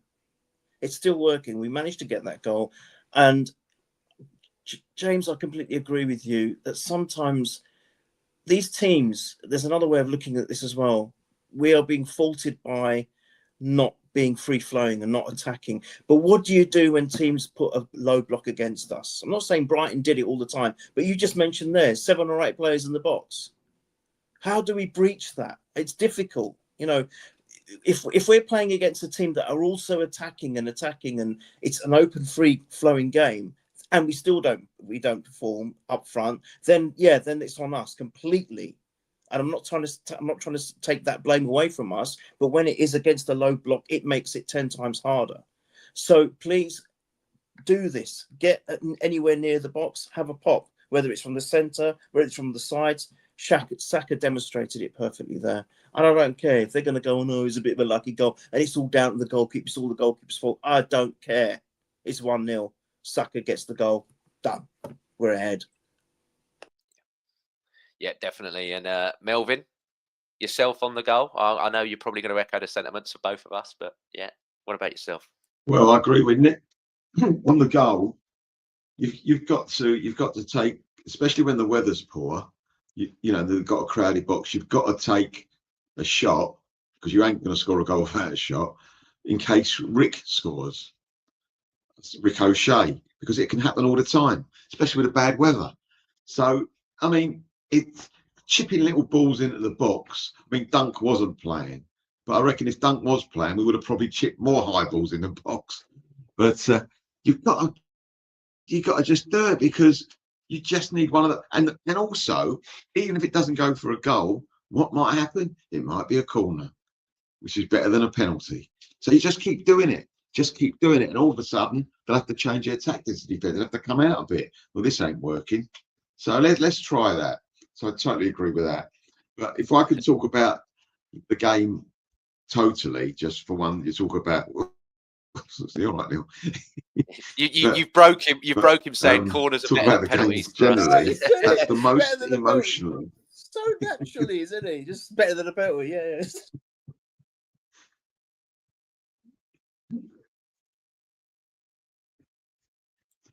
It's still working. We managed to get that goal, and James, I completely agree with you that sometimes these teams. There's another way of looking at this as well. We are being faulted by not being free-flowing and not attacking. But what do you do when teams put a low block against us? I'm not saying Brighton did it all the time, but you just mentioned there 7 or 8 players in the box. How do we breach that? It's difficult. If we're playing against a team that are also attacking and it's an open, free-flowing game, and we still don't perform up front, then it's on us completely. And I'm not trying to take that blame away from us, but when it is against a low block, it makes it 10 times harder. So please do this. Get anywhere near the box, have a pop, whether it's from the centre, whether it's from the sides. Saka demonstrated it perfectly there. And I don't care if they're going to go, oh no, it's a bit of a lucky goal, and it's all down to the goalkeeper. It's all the goalkeeper's fault. I don't care. It's 1-0. Saka gets the goal. Done. We're ahead. Yeah, definitely. And Melvyn, yourself on the goal. I know you're probably going to echo the sentiments of both of us, but yeah, what about yourself? Well, I agree with Nick on the goal. You've got to take, especially when the weather's poor. They've got a crowded box. You've got to take a shot because you ain't going to score a goal without a shot. In case Rick scores, ricochet, because it can happen all the time, especially with the bad weather. So I mean. It's chipping little balls into the box. I mean, Dunk wasn't playing, but I reckon if Dunk was playing, we would have probably chipped more high balls in the box. But you've got to just do it because you just need one of the. And also, even if it doesn't go for a goal, what might happen? It might be a corner, which is better than a penalty. So you just keep doing it. Just keep doing it, and all of a sudden they'll have to change their tactics. They'll have to come out a bit. Well, this ain't working. So let's try that. So I totally agree with that. But if I could talk about the game totally, just for one, you talk about. All right, Neil. You've broke him. You broke him saying corners are better than penalties. Generally, that's the most emotional. So naturally, isn't he? Just better than a penalty. Yeah.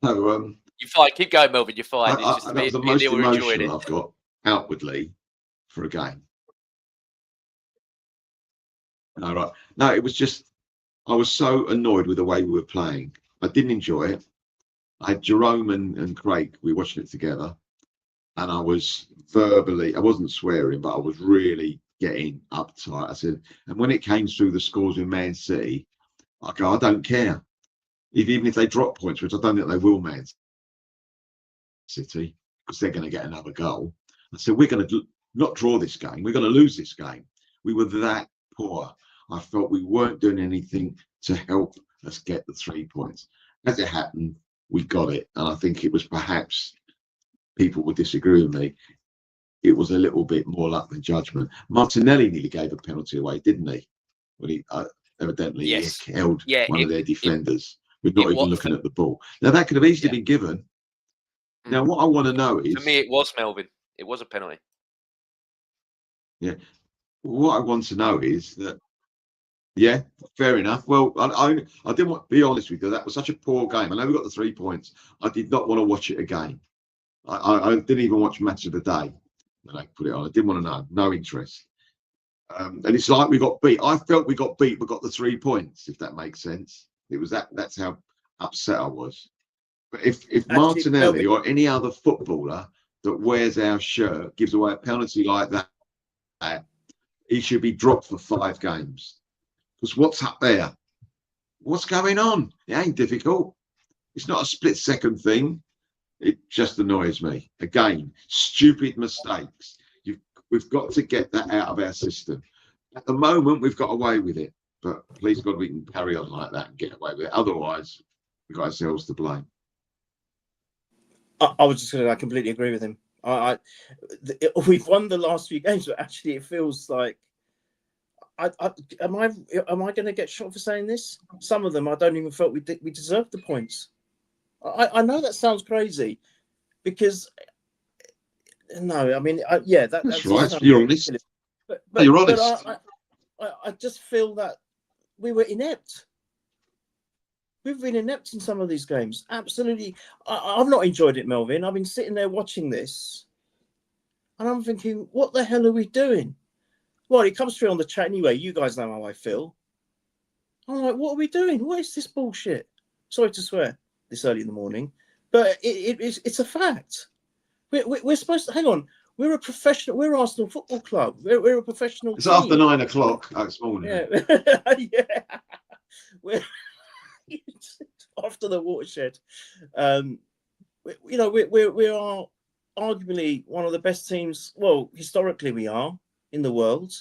So you're fine. Keep going, Melvyn. You're fine. That was the most emotional I've got outwardly for a game. No, right. No, it was just I was so annoyed with the way we were playing. I didn't enjoy it. I had Jerome and Craig. We watched it together, and I was I wasn't swearing, but I was really getting uptight. I said, and when it came through the scores with Man City, I go, I don't care. Even if they drop points, which I don't think they will, Man City, because they're going to get another goal. I said, we're going to not draw this game. We're going to lose this game. We were that poor. I felt we weren't doing anything to help us get the 3 points. As it happened, we got it. And I think it was perhaps, people would disagree with me, it was a little bit more luck than judgment. Martinelli nearly gave a penalty away, didn't he? When he evidently he held one of their defenders with not even looking at the ball. Now, that could have easily been given. Now, what I want to know is... For me, it was Melvyn. It was a penalty. Yeah. What I want to know is that, yeah, fair enough. Well, I didn't want to be honest with you. That was such a poor game. I know we got the 3 points. I did not want to watch it again. I didn't even watch Match of the Day when I put it on. I didn't want to know. No interest. And it's like we got beat. I felt we got beat, but got the 3 points, if that makes sense. It was that's how upset I was. But if Actually, Martinelli Melvyn, or any other footballer that wears our shirt gives away a penalty like that, he should be dropped for 5 games. Because what's up there? What's going on? It ain't difficult. It's not a split-second thing. It just annoys me. Again, stupid mistakes. We've got to get that out of our system. At the moment, we've got away with it. But please God, we can carry on like that and get away with it. Otherwise, we've got ourselves to blame. I was just going to. I completely agree with him. We've won the last few games, but actually, it feels like. Am I going to get shot for saying this? Some of them, I don't even feel we deserved the points. I know that sounds crazy, because no, I mean, that's right. You're honest. But You're honest. But I just feel that we were inept. We've been inept in some of these games. Absolutely. I've not enjoyed it, Melvyn. I've been sitting there watching this, and I'm thinking, what the hell are we doing? Well, it comes through on the chat anyway. You guys know how I feel. I'm like, what are we doing? What is this bullshit? Sorry to swear this early in the morning, but it's a fact. We're supposed to hang on. We're a professional. We're Arsenal Football Club. We're a professional. It's team. after 9 o'clock this morning. Yeah, yeah. We're after the watershed. We are arguably one of the best teams. Well, historically, we are in the world.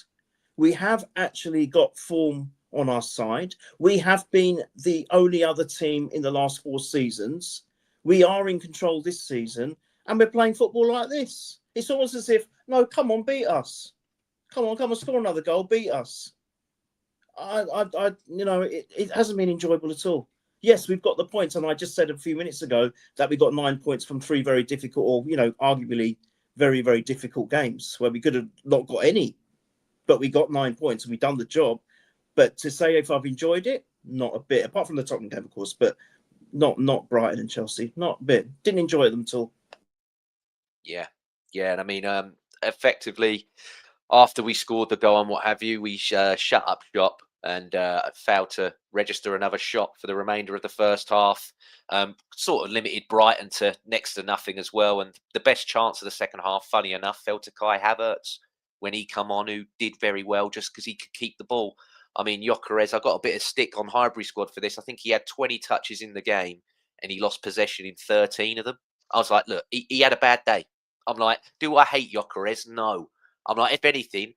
We have actually got form on our side. We have been the only other team in the last 4 seasons. We are in control this season, and we're playing football like this. It's almost as if, no, come on, beat us. Come on, score another goal, beat us. It hasn't been enjoyable at all. Yes, we've got the points, and I just said a few minutes ago that we got 9 points from 3 very difficult, or arguably very, very difficult games where we could have not got any, but we got 9 points and we've done the job. But to say if I've enjoyed it, not a bit, apart from the Tottenham game, of course, but not Brighton and Chelsea, not a bit. Didn't enjoy them at all. Yeah, and I mean, effectively, after we scored the goal and what have you, we shut up shop and failed to register another shot for the remainder of the first half. Sort of limited Brighton to next to nothing as well. And the best chance of the second half, funny enough, fell to Kai Havertz when he come on, who did very well just because he could keep the ball. I mean, Gyökeres, I got a bit of stick on Highbury squad for this. I think he had 20 touches in the game and he lost possession in 13 of them. I was like, look, he had a bad day. I'm like, do I hate Gyökeres? No. I'm like, if anything,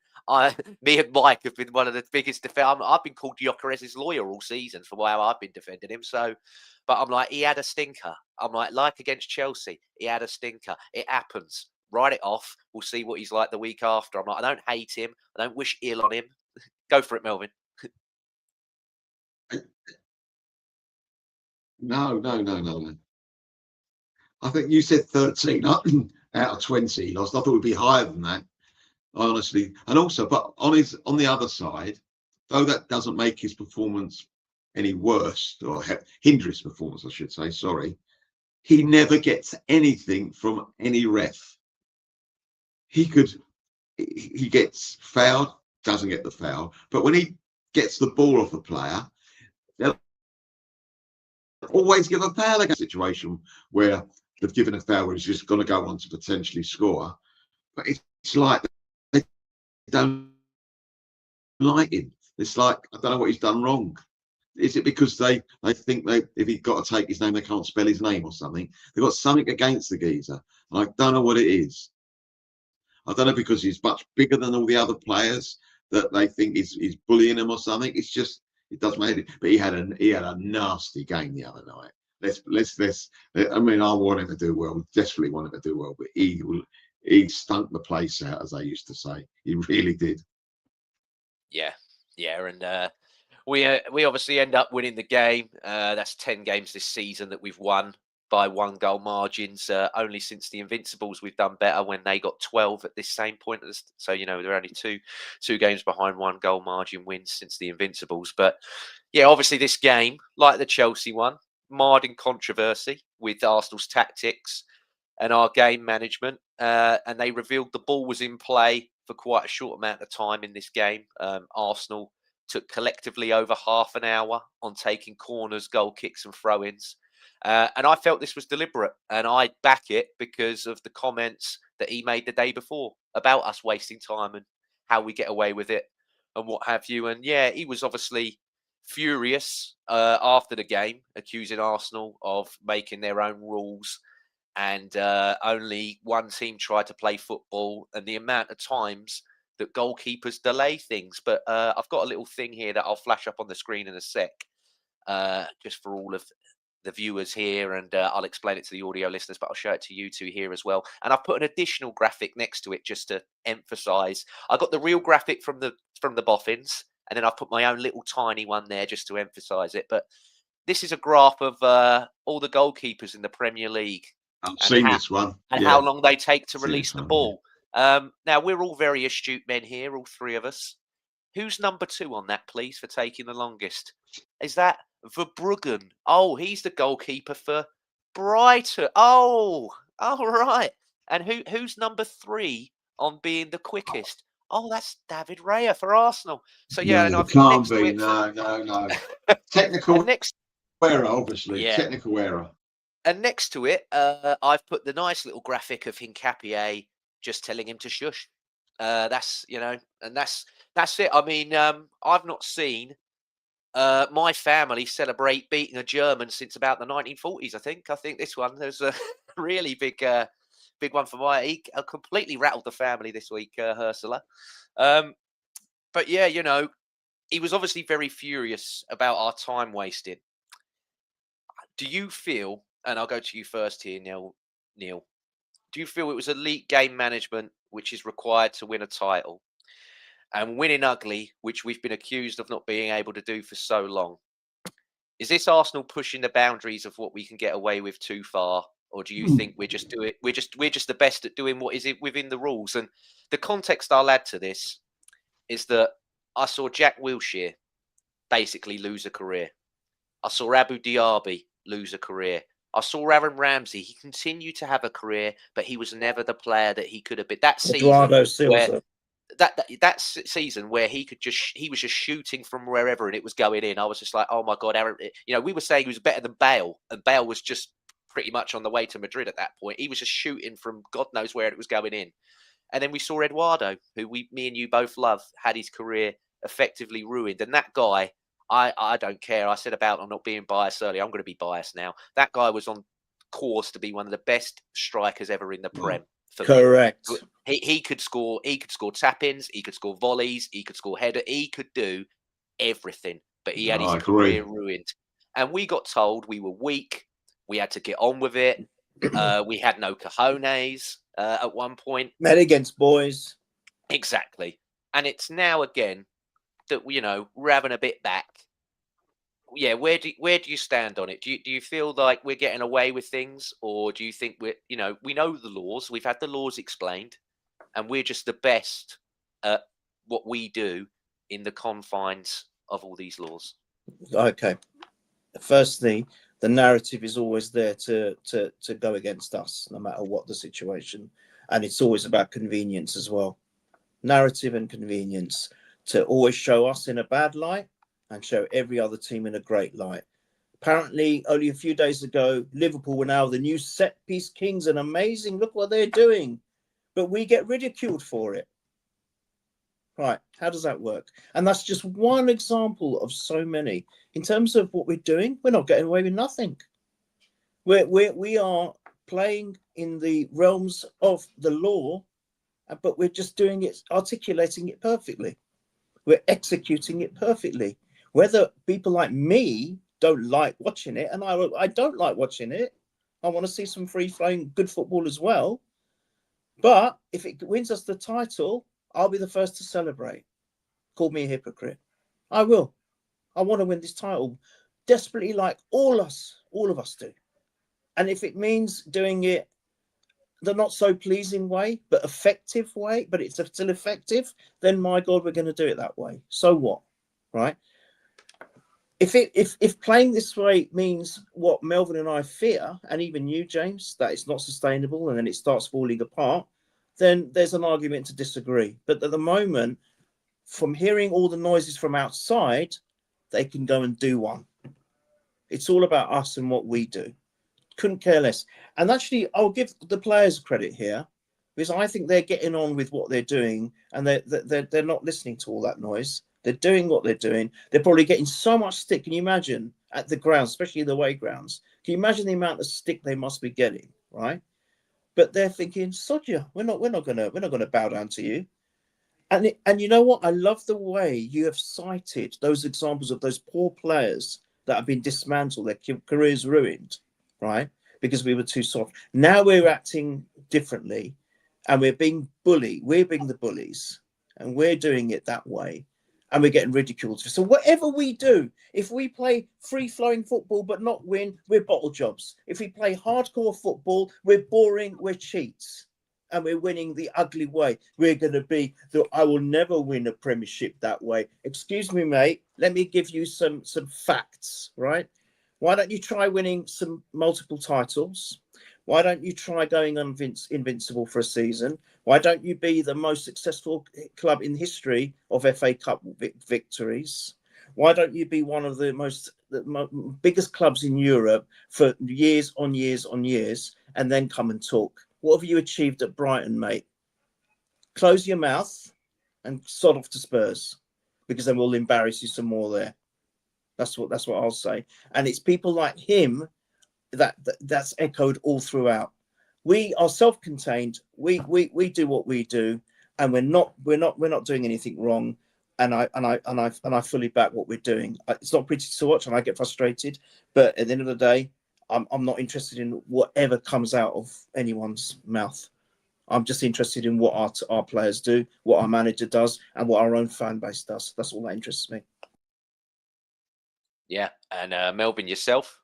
me and Mike have been one of the biggest defenders. I've been called Gyökeres' lawyer all season for how I've been defending him. So, but I'm like, he had a stinker. I'm like against Chelsea, he had a stinker. It happens. Write it off. We'll see what he's like the week after. I'm like, I don't hate him. I don't wish ill on him. Go for it, Melvyn. No. I think you said 13 out of 20 he lost. I thought it would be higher than that, honestly. And also, but on the other side, though that doesn't make his performance any worse, or hinder his performance, I should say, sorry, he never gets anything from any ref. He gets fouled, doesn't get the foul, but when he gets the ball off a player, they'll always give a foul against a situation where they've given a foul where he's just going to go on to potentially score. But it's like they don't like him. It's like, I don't know what he's done wrong. Is it because they think if he's got to take his name, they can't spell his name or something? They've got something against the geezer. And I don't know what it is. I don't know, because he's much bigger than all the other players that they think he's bullying them or something. It's just, it doesn't matter. But he had a nasty game the other night. I mean, I want him to do well. Desperately want him to do well, but he stunk the place out, as they used to say. He really did. Yeah, and we obviously end up winning the game. That's 10 games this season that we've won by 1 goal margins. Only since the Invincibles we've done better, when they got 12 at this same point. So they're only two games behind 1 goal margin wins since the Invincibles. But yeah, obviously this game, like the Chelsea one, marred in controversy with Arsenal's tactics and our game management. And they revealed the ball was in play for quite a short amount of time in this game. Arsenal took collectively over half an hour on taking corners, goal kicks and throw-ins. And I felt this was deliberate, and I back it because of the comments that he made the day before about us wasting time and how we get away with it and what have you. And yeah, he was obviously furious after the game, accusing Arsenal of making their own rules and only one team tried to play football, and the amount of times that goalkeepers delay things. But I've got a little thing here that I'll flash up on the screen in a sec, just for all of the viewers here, and I'll explain it to the audio listeners, but I'll show it to you two here as well. And I've put an additional graphic next to it just to emphasize. I got the real graphic from the boffins, and then I've put my own little tiny one there just to emphasize it. But this is a graph of all the goalkeepers in the Premier League. I've seen this one. And yeah. how long they take to Seen release the one, ball. Now, we're all very astute men here, all three of us. Who's number 2 on that, please, for taking the longest? Is that Verbruggen? Oh, he's the goalkeeper for Brighton. Oh, right. And who's number 3 on being the quickest? Oh, that's David Raya for Arsenal. So yeah, and No, I've it can't next to be. it- No. Technical and next error, obviously. Yeah. Technical error. And next to it, I've put the nice little graphic of Hincapié just telling him to shush. That's, and that's it. I mean, I've not seen my family celebrate beating a German since about the 1940s. I think this one there's a really big one for he completely rattled the family this week, Ursula. But yeah, he was obviously very furious about our time wasted. Do you feel? And I'll go to you first here, Neil. Do you feel it was elite game management which is required to win a title, and winning ugly, which we've been accused of not being able to do for so long? Is this Arsenal pushing the boundaries of what we can get away with too far, or do you think we're just the best at doing what is within the rules? And the context I'll add to this is that I saw Jack Wilshere basically lose a career. I saw Abu Diaby lose a career. I saw Aaron Ramsey. He continued to have a career, but he was never the player that he could have been. That season, Eduardo Silva. that season where he was just shooting from wherever and it was going in. I was just like, oh my God, Aaron. We were saying he was better than Bale, and Bale was just pretty much on the way to Madrid at that point. He was just shooting from God knows where it was going in. And then we saw Eduardo, who me and you both love, had his career effectively ruined. And that guy, I don't care. I said about not being biased earlier. I'm going to be biased now. That guy was on course to be one of the best strikers ever in the Prem. Correct. He could score. He could score tap-ins. He could score volleys. He could score header. He could do everything. But he had his career ruined. And we got told we were weak. We had to get on with it. We had no cojones at one point. Men against boys. Exactly. And it's now again that we're having a bit back. Yeah, where do you stand on it? Do you feel like we're getting away with things, or do you think we know the laws? We've had the laws explained, and we're just the best at what we do in the confines of all these laws? Okay. Firstly, the narrative is always there to go against us, no matter what the situation, and it's always about convenience as well. Narrative and convenience to always show us in a bad light and show every other team in a great light. Apparently, only a few days ago, Liverpool were now the new set-piece kings and amazing. Look what they're doing. But we get ridiculed for it. Right, how does that work? And that's just one example of so many. In terms of what we're doing, we're not getting away with nothing. We are playing in the realms of the law, but we're just doing it, articulating it perfectly. We're executing it perfectly. Whether people like me don't like watching it, and I don't like watching it. I want to see some free-flowing good football as well. But if it wins us the title, I'll be the first to celebrate. Call me a hypocrite. I will. I want to win this title desperately, like all of us do. And if it means doing it the not so pleasing way, but effective way, but it's still effective, then my God, we're going to do it that way. So what, right? If playing this way means what Melvyn and I fear, and even you, James, that it's not sustainable and then it starts falling apart, then there's an argument to disagree. But at the moment, from hearing all the noises from outside, they can go and do one. It's all about us and what we do. Couldn't care less. And actually, I'll give the players credit here, because I think they're getting on with what they're doing, and they're not listening to all that noise. They're doing what they're doing. They're probably getting so much stick. Can you imagine at the grounds, especially the away grounds? Can you imagine the amount of stick they must be getting, right? But they're thinking, sod you, we're not gonna bow down to you. And you know what? I love the way you have cited those examples of those poor players that have been dismantled, their careers ruined, right? Because we were too soft. Now we're acting differently, and we're being bullied. We're being the bullies, and we're doing it that way, and we're getting ridiculed. So whatever we do, if we play free-flowing football but not win, we're bottle jobs. If we play hardcore football, we're boring, we're cheats, and we're winning the ugly way. We're going to be I will never win a Premiership that way. Excuse me, mate. Let me give you some facts, right? Why don't you try winning some multiple titles? Why don't you try going invincible for a season? Why don't you be the most successful club in history of FA Cup victories? Why don't you be one of the biggest clubs in Europe for years on years on years, and then come and talk? What have you achieved at Brighton, mate? Close your mouth and sod off to Spurs, because then we'll embarrass you some more there. That's what I'll say. And it's people like him that's echoed all throughout. We are self-contained. We do what we do, and we're not doing anything wrong. And I fully back what we're doing. It's not pretty to watch, and I get frustrated. But at the end of the day, I'm not interested in whatever comes out of anyone's mouth. I'm just interested in what our players do, what our manager does, and what our own fan base does. That's all that interests me. Yeah, and Melvyn, yourself?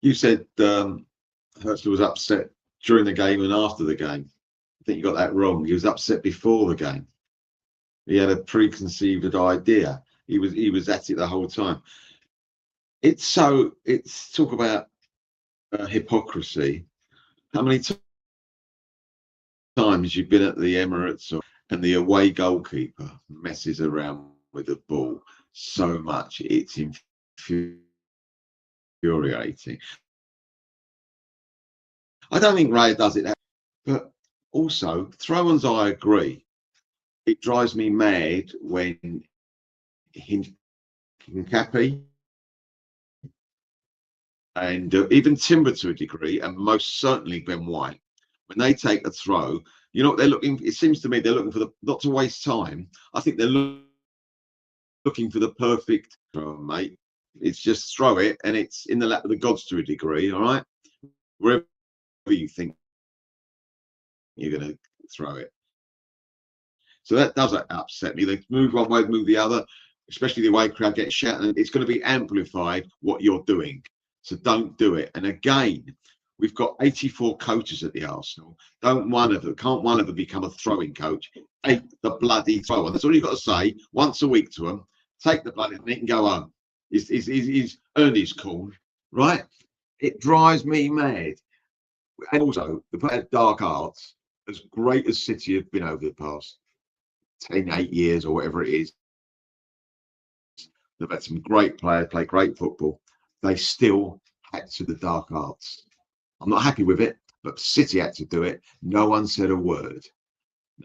You said Herschel was upset during the game and after the game. I think you got that wrong. He was upset before the game. He had a preconceived idea. He was at it the whole time. It's talk about hypocrisy. How many times you've been at the Emirates and the away goalkeeper messes around with the ball so much it's infuriating. I don't think Ray does it, but also throw-ons, I agree. It drives me mad when Hincapi and even Timber to a degree, and most certainly Ben White, when they take a throw, you know what they're looking. It seems to me they're looking for not to waste time. I think they're looking for the perfect throw, mate. It's just throw it, and it's in the lap of the gods to a degree. All right, wherever you think you're going to throw it. So that does upset me. They move one way, move the other, especially the away crowd gets shouted, and it's going to be amplified what you're doing. So don't do it. And again, we've got 84 coaches at the Arsenal. Can't one of them become a throwing coach? Take the bloody throw on. That's all you've got to say once a week to them. Take the bloody, and he can go home. He's earned his corn, right? It drives me mad. And also, the player dark arts, as great as City have been over the past 8 years or whatever it is, they've had some great players play great football. They still had to the dark arts. I'm not happy with it, but City had to do it. No one said a word.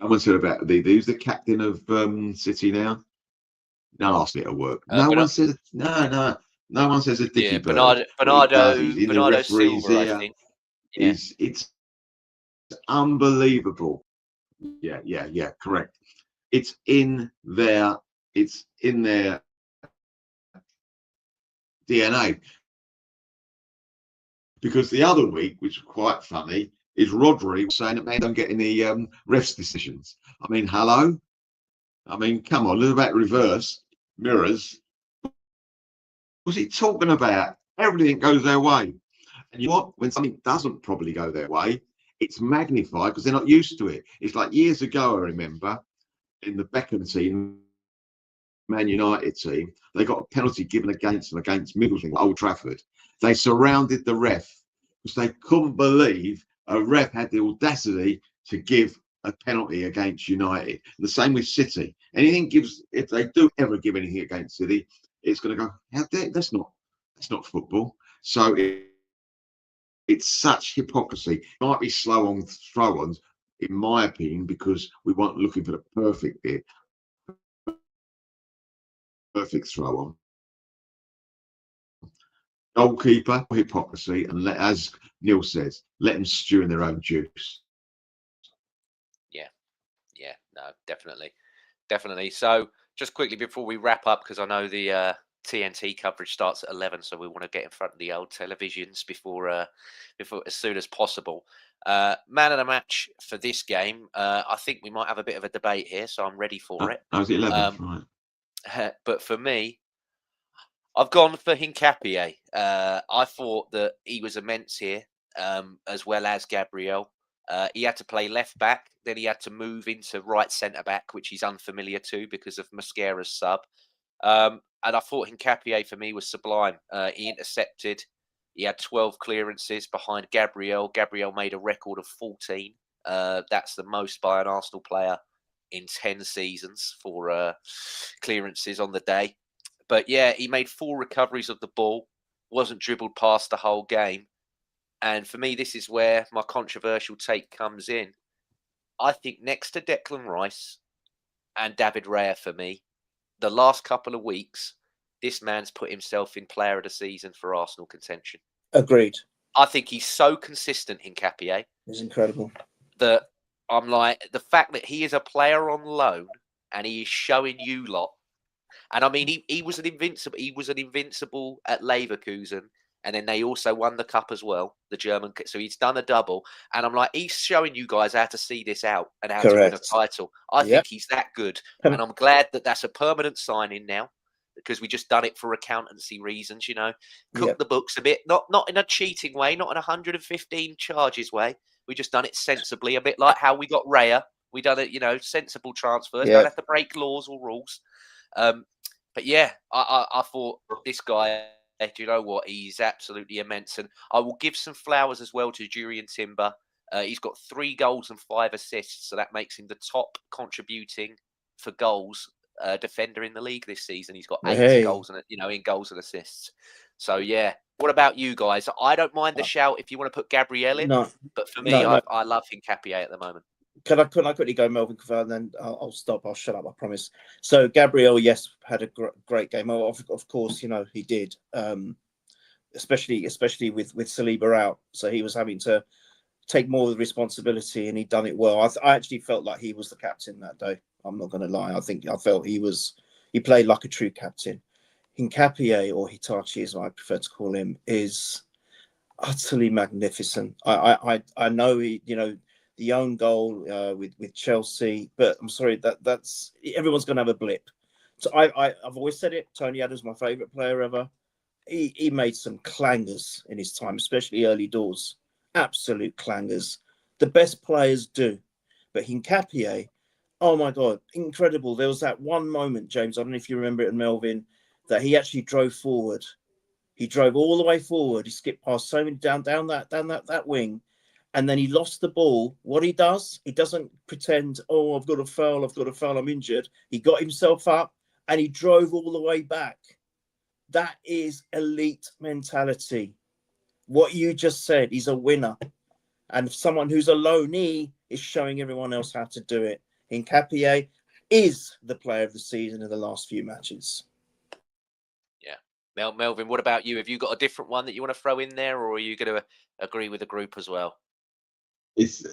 No one said about who's the captain of City now. Nasty at work. No one says no. No one says a dicky bird. Bernardo referee's Silva, ear. I think. Yeah. It's unbelievable. Yeah, correct. It's in their DNA. Because the other week, which was quite funny, is Rodri saying that they don't get any refs decisions. I mean, hello? I mean, come on, a little bit reverse mirrors. What's he talking about? Everything goes their way. And you know what? When something doesn't probably go their way, it's magnified because they're not used to it. It's like years ago, I remember, in the Beckham team, Man United team, they got a penalty given against them against Middleton at Old Trafford. They surrounded the ref because they couldn't believe a ref had the audacity to give a penalty against United. The same with City. If they do ever give anything against City, it's going to go, how dare, that's not football. So it's such hypocrisy. It might be slow on throw-ons, in my opinion, because we weren't looking for the perfect bit, perfect throw-on. Goalkeeper, hypocrisy, and as Neil says, let them stew in their own juice. Yeah, no, definitely. So just quickly before we wrap up, because I know the TNT coverage starts at 11, so we want to get in front of the old televisions before as soon as possible. Man of the match for this game, I think we might have a bit of a debate here, so I'm ready for it. I was 11th, right? But for me, I've gone for Hincapié. I thought that he was immense here, as well as Gabriel. He had to play left back, then he had to move into right centre back, which he's unfamiliar to because of Mosquera's sub. And I thought Hincapié for me was sublime. He intercepted. He had 12 clearances behind Gabriel. Gabriel made a record of 14. That's the most by an Arsenal player in 10 seasons for clearances on the day. But yeah, he made 4 recoveries of the ball, wasn't dribbled past the whole game. And for me, this is where my controversial take comes in. I think next to Declan Rice and David Raya for me, the last couple of weeks, this man's put himself in player of the season for Arsenal contention. Agreed. I think he's so consistent in Hincapié. It's incredible. That I'm like, the fact that he is a player on loan and he is showing you lot. And I mean, he was an invincible. He was an invincible at Leverkusen, and then they also won the cup as well, the German. So he's done a double, and I'm like, he's showing you guys how to see this out and how to win a title. I think he's that good, and I'm glad that that's a permanent signing now because we just done it for accountancy reasons. You know, cook the books a bit, not in a cheating way, not in 115 charges way. We just done it sensibly, a bit like how we got Raya. We done it, sensible transfers. Don't have to break laws or rules. But yeah, I thought this guy, do you know what? He's absolutely immense. And I will give some flowers as well to Jurriën Timber. He's got 3 goals and 5 assists. So that makes him the top contributing for goals defender in the league this season. He's got 8 goals and in goals and assists. So yeah. What about you guys? I don't mind the shout if you want to put Gabriel in. No, but for me, I love Hincapié at the moment. Can I quickly go, Melvyn, and then I'll stop. I'll shut up, I promise. So Gabriel, yes, had a great game. Of course, he did, especially with Saliba out. So he was having to take more of the responsibility, and he'd done it well. I actually felt like he was the captain that day. I'm not going to lie. I felt he played like a true captain. Hincapié, or Hitachi, as I prefer to call him, is utterly magnificent. I know the own goal with Chelsea, but I'm sorry that's everyone's going to have a blip. So I've always said it. Tony Adams, my favourite player ever. He made some clangers in his time, especially early doors. Absolute clangers. The best players do, but Hincapié, oh my God, incredible! There was that one moment, James. I don't know if you remember it, in Melvyn, that he actually drove forward. He drove all the way forward. He skipped past so many down that wing. And then he lost the ball. What he does, he doesn't pretend, oh, I've got a foul, I'm injured. He got himself up and he drove all the way back. That is elite mentality. What you just said, he's a winner. And someone who's a loanee is showing everyone else how to do it. Hincapié is the player of the season in the last few matches. Yeah. Melvyn, what about you? Have you got a different one that you want to throw in there, or are you going to agree with the group as well? It's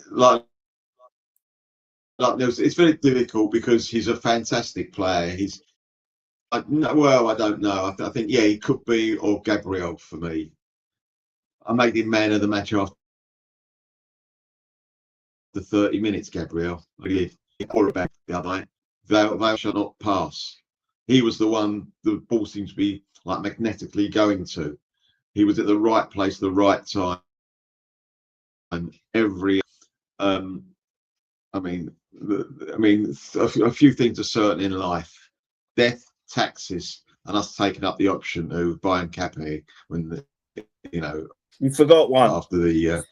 it's very difficult because he's a fantastic player. I don't know. I think he could be, or Gabriel for me. I made him man of the match after the 30 minutes. Gabriel, he quarterback the other night. They shall not pass. He was the one the ball seemed to be like magnetically going to. He was at the right place, the right time. And every, a few things are certain in life: death taxes and us taking up the option of buying Cape when You forgot one. after the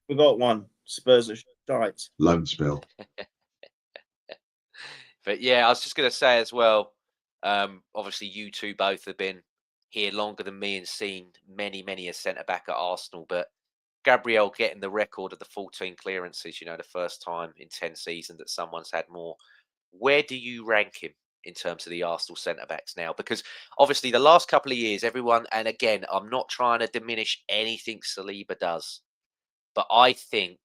Forgot one. Spurs are shite. loan spell. But yeah, I was just going to say as well, obviously you two both have been here longer than me and seen many a centre-back at Arsenal, but Gabriel getting the record of the 14 clearances, the first time in 10 seasons that someone's had more. Where do you rank him in terms of the Arsenal centre-backs now? Because obviously the last couple of years, everyone, and again, I'm not trying to diminish anything Saliba does, but I think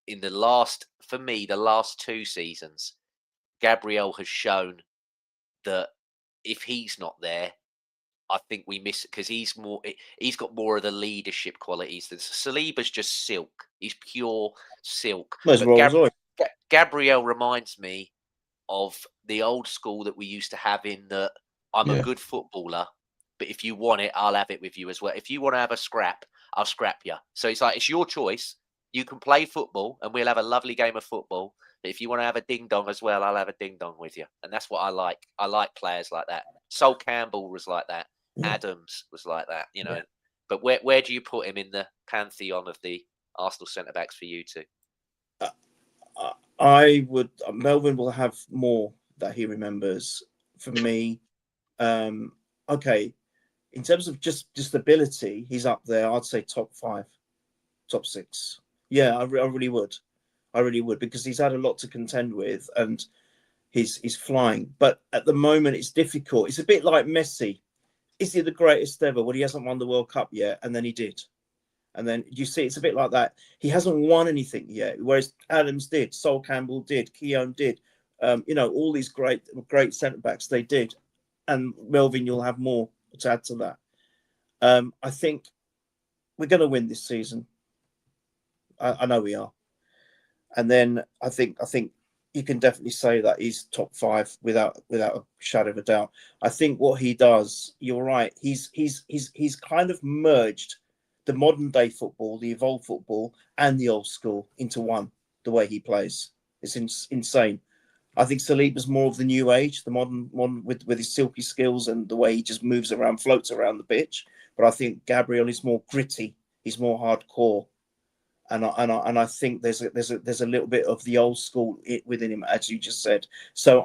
the last 2 seasons, Gabriel has shown that if he's not there, I think we miss it because he's got more of the leadership qualities than Saliba's just silk. He's pure silk. Where's Rolls Royce? Gabriel reminds me of the old school that we used to have in that I'm a good footballer, but if you want it, I'll have it with you as well. If you want to have a scrap, I'll scrap you. So it's like, it's your choice. You can play football and we'll have a lovely game of football. But if you want to have a ding dong as well, I'll have a ding dong with you. And that's what I like. I like players like that. Sol Campbell was like that. Yeah. Adams was like that, Yeah. But where do you put him in the pantheon of the Arsenal centre-backs for you two? I would. Melvyn will have more that he remembers. For me, okay, in terms of just ability, he's up there. I'd say top 5, top 6. Yeah, I really would. I really would, because he's had a lot to contend with and he's flying. But at the moment, it's difficult. It's a bit like Messi. Is he the greatest ever? Well, he hasn't won the World Cup yet, and then he did. And then you see, it's a bit like that. He hasn't won anything yet, whereas Adams did, Sol Campbell did, Keown did. All these great centre backs, they did. And Melvyn, you'll have more to add to that. I think we're going to win this season. I know we are. And then I think you can definitely say that he's top 5 without a shadow of a doubt. I think what he does, you're right. He's kind of merged the modern day football, the evolved football, and the old school into one. The way he plays, it's insane. I think Saliba's more of the new age, the modern with his silky skills and the way he just moves around, floats around the pitch. But I think Gabriel is more gritty. He's more hardcore. And I think there's a little bit of the old school within him, as you just said. So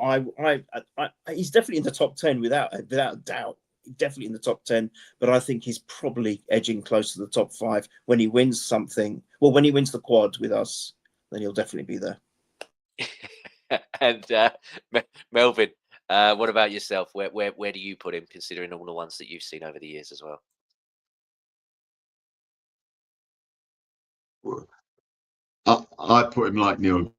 he's definitely in the top 10 without a doubt. Definitely in the top 10, but I think he's probably edging close to the top 5 when he wins something. Well, when he wins the quad with us, then he'll definitely be there. And Melvyn, what about yourself? Where do you put him, considering all the ones that you've seen over the years as well? I put him like Neil.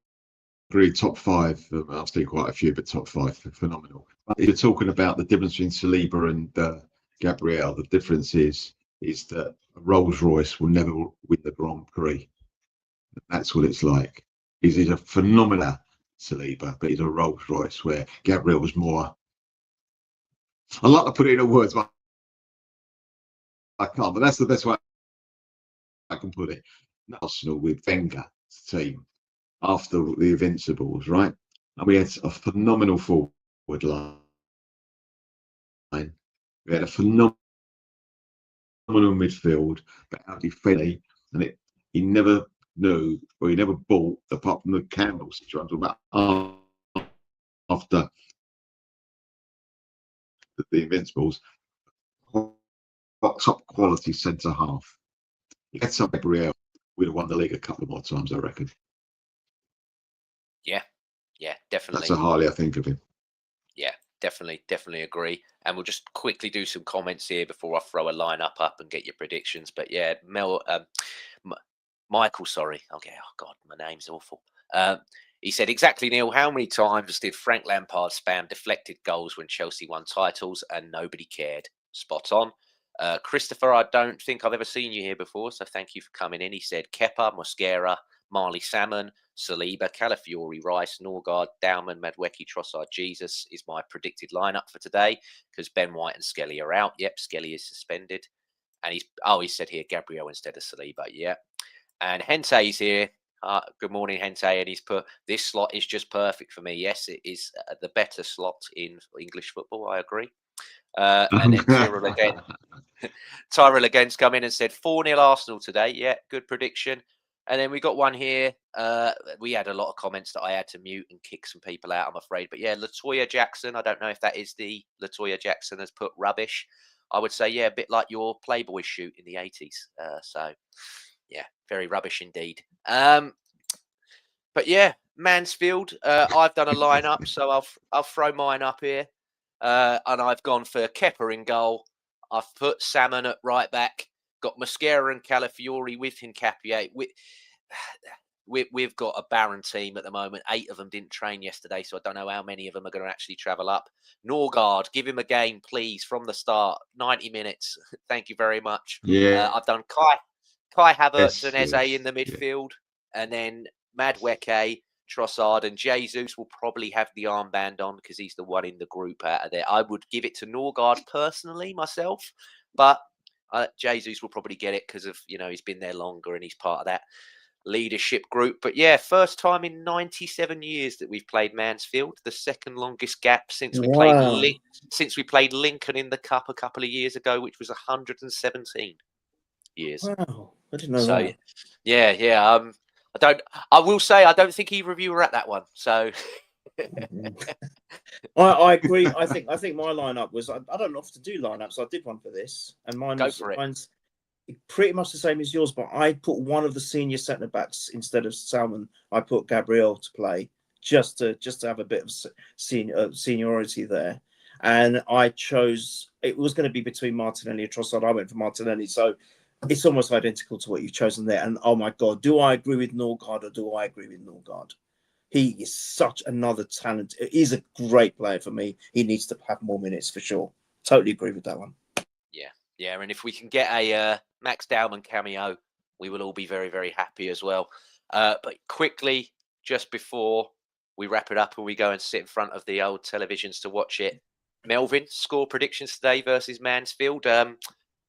Agree, top 5. I've seen quite a few, but top 5, phenomenal. But if you're talking about the difference between Saliba and Gabriel, the difference is that a Rolls Royce will never win the Grand Prix. That's what it's like. He's a phenomenal Saliba, but he's a Rolls Royce, where Gabriel was more. I like to put it in words, but I can't. But that's the best way I can put it. Arsenal with Wenger's team after the Invincibles, right? And we had a phenomenal forward line. We had a phenomenal midfield, but how defending, and he never knew, or he never bought, apart from the Campbell situation, about after the Invincibles, top quality centre half. He had some Gabriel, we'd have won the league a couple more times, I reckon. Yeah, definitely. That's how highly I think of him. Yeah, definitely agree. And we'll just quickly do some comments here before I throw a lineup up and get your predictions. But yeah, Michael, sorry. Okay, oh God, my name's awful. He said, exactly, Neil, how many times did Frank Lampard spam deflected goals when Chelsea won titles and nobody cared? Spot on. Christopher, I don't think I've ever seen you here before, so thank you for coming in. He said, Kepa, Mosquera, Marley Salmon, Saliba, Calafiori, Rice, Norgard, Dowman, Madwecki, Trossard, Jesus is my predicted lineup for today, because Ben White and Skelly are out. Yep, Skelly is suspended. And he said here Gabriel instead of Saliba. Yeah. And Hente's here. Good morning, Hente. And he's put, this slot is just perfect for me. Yes, it is the better slot in English football. I agree. And then Tyrrell again's come in and said 4-0 Arsenal today. Yeah, good prediction. And then we got one here. We had a lot of comments that I had to mute and kick some people out, I'm afraid. But yeah, Latoya Jackson. I don't know if that is the Latoya Jackson has put rubbish. I would say, yeah, a bit like your Playboy shoot in the 80s. So, yeah, very rubbish indeed. But yeah, Mansfield. I've done a lineup, so I'll throw mine up here. And I've gone for Kepa in goal. I've put Salmon at right back. Got Mosquera and Calafiori with Hincapié. We've got a barren team at the moment. 8 of them didn't train yesterday, so I don't know how many of them are going to actually travel up. Norgard, give him a game, please, from the start. 90 minutes. Thank you very much. Yeah. I've done Kai Havertz and Eze Yes, in the midfield. And then Madueke, Trossard, and Jesus will probably have the armband on because he's the one in the group out of there. I would give it to Norgard personally myself, but Jesus will probably get it because of, he's been there longer and he's part of that leadership group. But yeah, first time in 97 years that we've played Mansfield, the second longest gap since we played Lincoln in the cup a couple of years ago, which was 117 years. Wow, I didn't know that. Yeah. I will say I don't think either of you were at that one. So I agree. I think my lineup was, I don't know if to do lineups. I did one for this, and mine's pretty much the same as yours. But I put one of the senior centre backs instead of Salmon. I put Gabriel to play just to have a bit of seniority there. And I chose, it was going to be between Martinelli and Trossard. I went for Martinelli, so it's almost identical to what you've chosen there. And oh my God, do I agree with Norgard or do I agree with Norgard? He is such another talent. He's a great player for me. He needs to have more minutes for sure. Totally agree with that one. Yeah. And if we can get a Max Dowman cameo, we will all be very, very happy as well. But quickly, just before we wrap it up and we go and sit in front of the old televisions to watch it, Melvyn, score predictions today versus Mansfield.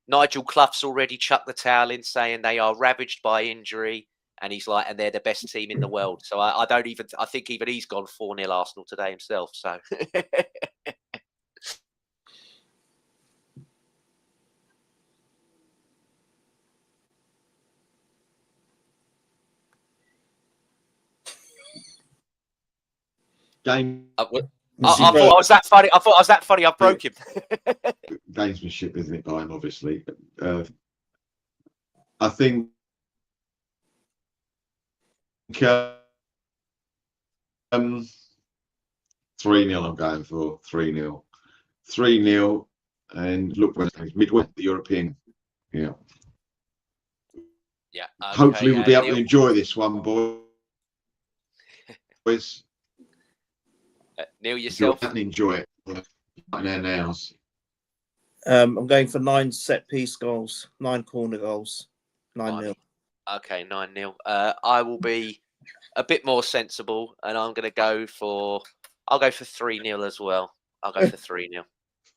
Nigel Clough's already chucked the towel in, saying they are ravaged by injury, and he's like, and they're the best team in the world. So I think even he's gone 4-0 Arsenal today himself. So Game. I thought I was that funny. I broke him. Gamesmanship, isn't it, by him, obviously. I think 3-0 I'm going for. 3-0. 3-0, and look where it's midway, the European. Yeah. Yeah. Okay, hopefully we'll be able to enjoy this one, boys. Neil, yourself. Enjoy it. Now. I'm going for 9 set-piece goals, 9 corner goals, 9-0. Okay, 9-0. I will be a bit more sensible, and I'm going to go for 3-0 as well. I'll go for 3-0.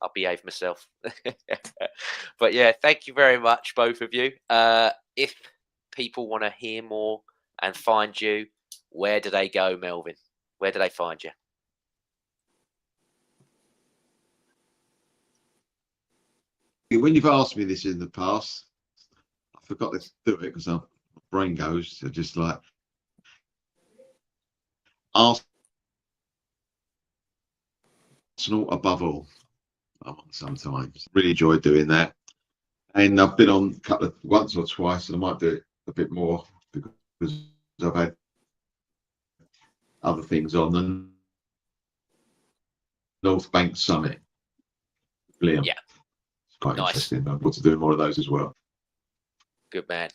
I'll behave myself. But yeah, thank you very much, both of you. If people want to hear more and find you, where do they go, Melvyn? Where do they find you? When you've asked me this in the past, I forgot to do it because my brain goes to just like Arsenal above all. Sometimes really enjoy doing that, and I've been on once or twice, and I might do it a bit more because I've had other things on the North Bank Summit. Liam. Yeah. Quite nice. Interesting. I'd love to do more of those as well. Good man.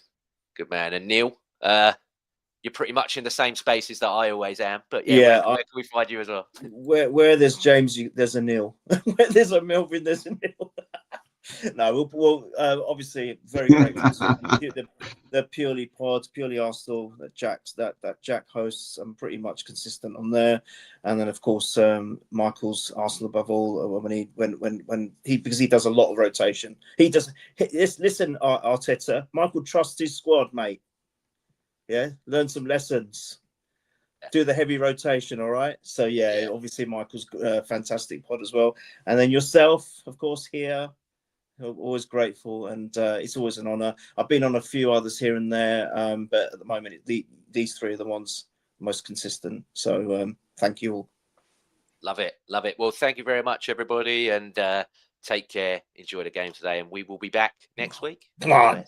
And Neil, you're pretty much in the same spaces that I always am. But where can we find you as well? Where there's James, there's a Neil. Where there's a Melvyn, there's a Neil. No, we'll obviously very grateful to the purely pods, purely Arsenal that Jack hosts. I'm pretty much consistent on there, and then of course Michael's Arsenal above all when he because he does a lot of rotation. He does. Listen, Arteta, Michael trusts his squad, mate. Yeah, learn some lessons. Yeah. Do the heavy rotation, all right? So, yeah, Yeah. obviously Michael's fantastic pod as well. And then yourself, of course, here. Always grateful, and it's always an honour. I've been on a few others here and there, but at the moment, these three are the ones most consistent. So thank you all. Love it. Love it. Well, thank you very much, everybody, and take care. Enjoy the game today, and we will be back next week. Come on.